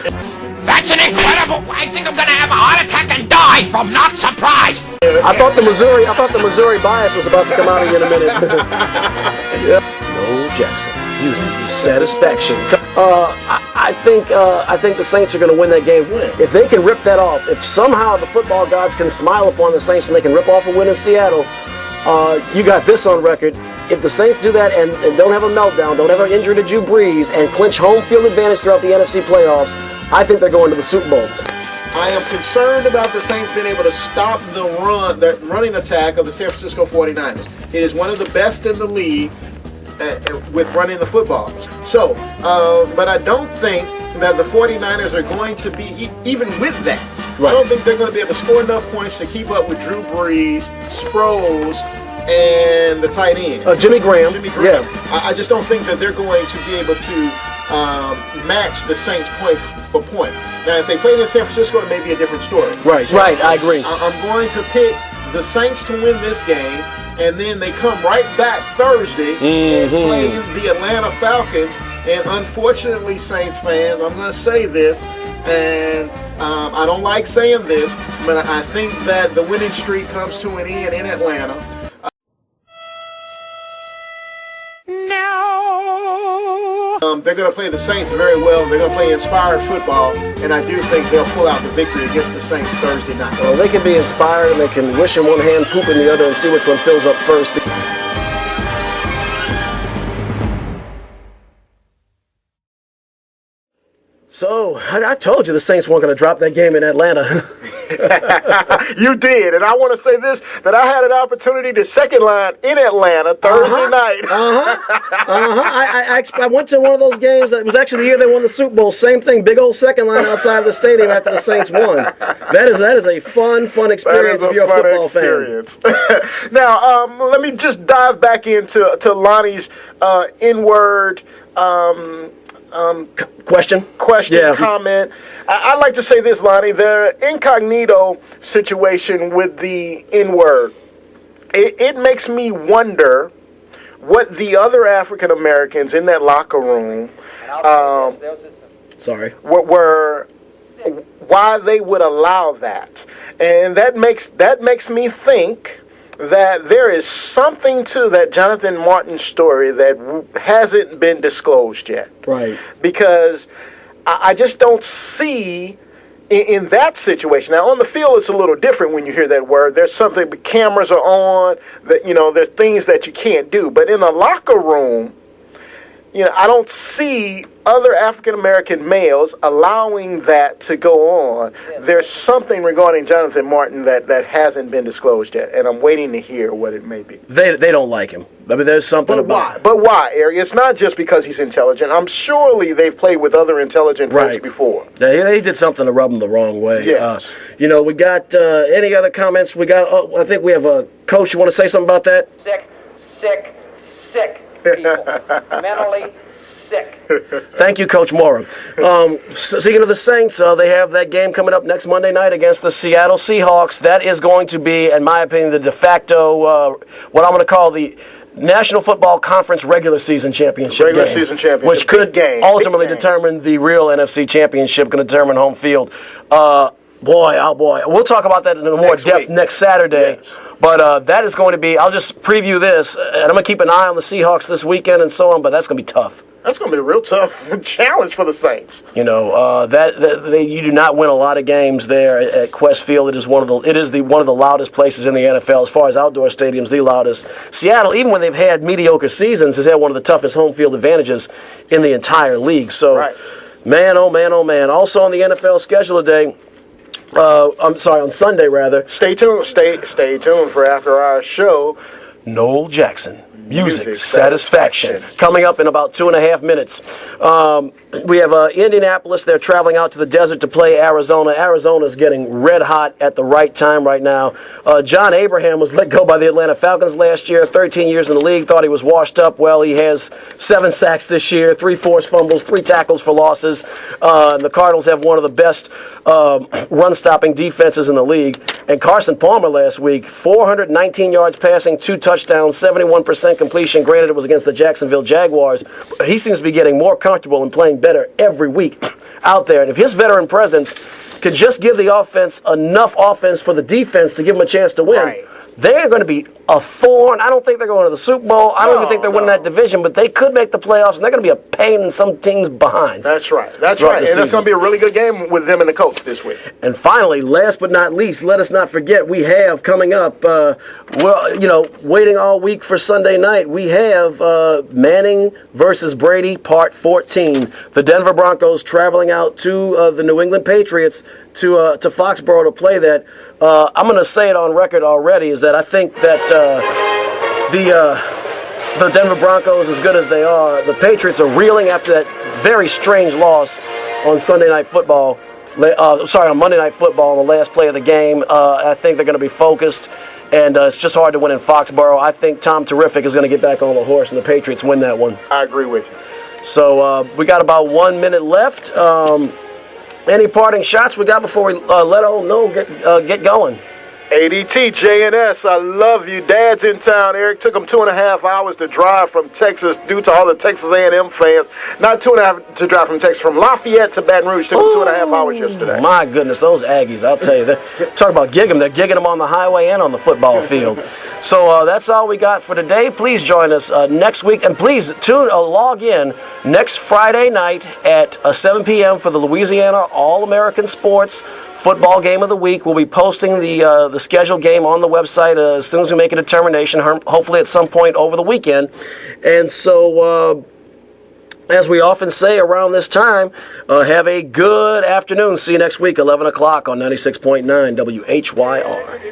Speaker 10: That's an incredible... I think I'm going to have a heart attack and die from not surprised.
Speaker 2: I thought the Missouri bias was about to come out of you in a minute. Yeah. No Jackson. Uses satisfaction. I think the Saints are going to win that game. If they can rip that off, if somehow the football gods can smile upon the Saints and they can rip off a win in Seattle, you got this on record. If the Saints do that and don't have a meltdown, don't have an injury to Drew Brees, and clinch home field advantage throughout the NFC playoffs, I think they're going to the Super Bowl.
Speaker 1: I am concerned about the Saints being able to stop the running attack of the San Francisco 49ers. It is one of the best in the league with running the football. So, but I don't think that the 49ers are going to be, even with that, right. I don't think they're going to be able to score enough points to keep up with Drew Brees, Sproles, and the tight end.
Speaker 2: Jimmy Graham. Yeah.
Speaker 1: I just don't think that they're going to be able to match the Saints point for point. Now, if they played in San Francisco, it may be a different story.
Speaker 2: Right, so right, I agree.
Speaker 1: I'm going to pick the Saints to win this game, and then they come right back Thursday and play the Atlanta Falcons. And unfortunately, Saints fans, I'm going to say this, and I don't like saying this, but I think that the winning streak comes to an end in Atlanta. They're going to play the Saints very well. They're going to play inspired football, and I do think they'll pull out the victory against the Saints Thursday night.
Speaker 2: Well, they can be inspired, and they can wish in one hand, poop in the other, and see which one fills up first. So, I told you the Saints weren't going to drop that game in Atlanta.
Speaker 1: You did, and I want to say this, that I had an opportunity to second line in Atlanta Thursday night.
Speaker 2: I went to one of those games. It was actually the year they won the Super Bowl. Same thing, big old second line outside of the stadium after the Saints won. That is a fun experience if you're a football fan.
Speaker 1: Now, let me just dive back into Lonnie's inward
Speaker 2: question,
Speaker 1: comment. I'd like to say this, Lonnie. The incognito situation with the N-word, it makes me wonder what the other African Americans in that locker room were why they would allow that. And that makes me think that there is something to that Jonathan Martin story that hasn't been disclosed yet.
Speaker 2: Right.
Speaker 1: Because I just don't see in that situation. Now, on the field, it's a little different when you hear that word. There's something, the cameras are on, that, there's things that you can't do. But in a locker room, I don't see other African-American males allowing that to go on. There's something regarding Jonathan Martin that hasn't been disclosed yet, and I'm waiting to hear what it may be.
Speaker 2: They don't like him. I mean, there's something about it.
Speaker 1: But why, Eric? It's not just because he's intelligent. I'm surely they've played with other intelligent folks before.
Speaker 2: They did something to rub him the wrong way.
Speaker 1: Yes.
Speaker 2: We got any other comments? We got. I think we have a coach. You want to say something about that?
Speaker 7: Sick people. Mentally sick.
Speaker 2: Thank you, Coach Mora. Speaking of the Saints, they have that game coming up next Monday night against the Seattle Seahawks. That is going to be, in my opinion, the de facto, what I'm going to call the National Football Conference regular season championship game, which could ultimately determine the real NFC championship, going to determine home field. Boy, we'll talk about that in more depth next Saturday. Yes. But that is going to be, I'll just preview this, and I'm going to keep an eye on the Seahawks this weekend and so on, but that's going to be tough.
Speaker 1: That's going to be a real tough challenge for the Saints.
Speaker 2: You know, you do not win a lot of games there at Qwest Field. It is one of the loudest places in the NFL as far as outdoor stadiums, the loudest. Seattle, even when they've had mediocre seasons, has had one of the toughest home field advantages in the entire league. So, man, oh man, oh man. Also on the NFL schedule today. On Sunday rather.
Speaker 1: Stay tuned for after our show.
Speaker 2: Noel Jackson. Music Satisfaction. Coming up in about 2.5 minutes. We have Indianapolis. They're traveling out to the desert to play Arizona. Arizona's getting red hot at the right time right now. John Abraham was let go by the Atlanta Falcons last year. 13 years in the league. Thought he was washed up. Well, he has 7 sacks this year, 3 forced fumbles, 3 tackles for losses. And the Cardinals have one of the best run-stopping defenses in the league. And Carson Palmer last week, 419 yards passing, 2 touchdowns, 71% completion. Granted, it was against the Jacksonville Jaguars. He seems to be getting more comfortable and playing better every week out there. And if his veteran presence could just give the offense enough offense for the defense to give them a chance to win, they're going to be a thorn. I don't think they're going to the Super Bowl. I don't even think they're winning that division, but they could make the playoffs, and they're going to be a pain in some teams' behinds.
Speaker 1: That's right. And that's going to be a really good game with them and the Colts this week.
Speaker 2: And finally, last but not least, let us not forget we have coming up, waiting all week for Sunday night, we have Manning versus Brady, Part 14. The Denver Broncos traveling out to the New England Patriots to Foxborough to play that. I'm going to say it on record already, is that I think that the Denver Broncos, as good as they are, the Patriots are reeling after that very strange loss on Monday Night Football on the last play of the game. I think they're going to be focused, and it's just hard to win in Foxborough. I think Tom Terrific is going to get back on the horse, and the Patriots win that one.
Speaker 1: I agree with you.
Speaker 2: So we got about 1 minute left. Any parting shots we got before we let old Noel get going?
Speaker 1: ADT, JNS, I love you. Dad's in town. Eric took him 2.5 hours to drive from Texas due to all the Texas A&M fans. Not 2.5 to drive from Texas, from Lafayette to Baton Rouge. Took him 2.5 hours yesterday.
Speaker 2: My goodness, those Aggies, I'll tell you. Talk about gigging. They're gigging them on the highway and on the football field. So that's all we got for today. Please join us next week. And please log in next Friday night at 7 p.m. for the Louisiana All-American Sports Football Game of the Week. We'll be posting the scheduled game on the website as soon as we make a determination, hopefully at some point over the weekend. And so, as we often say around this time, have a good afternoon. See you next week, 11 o'clock on 96.9 WHYR.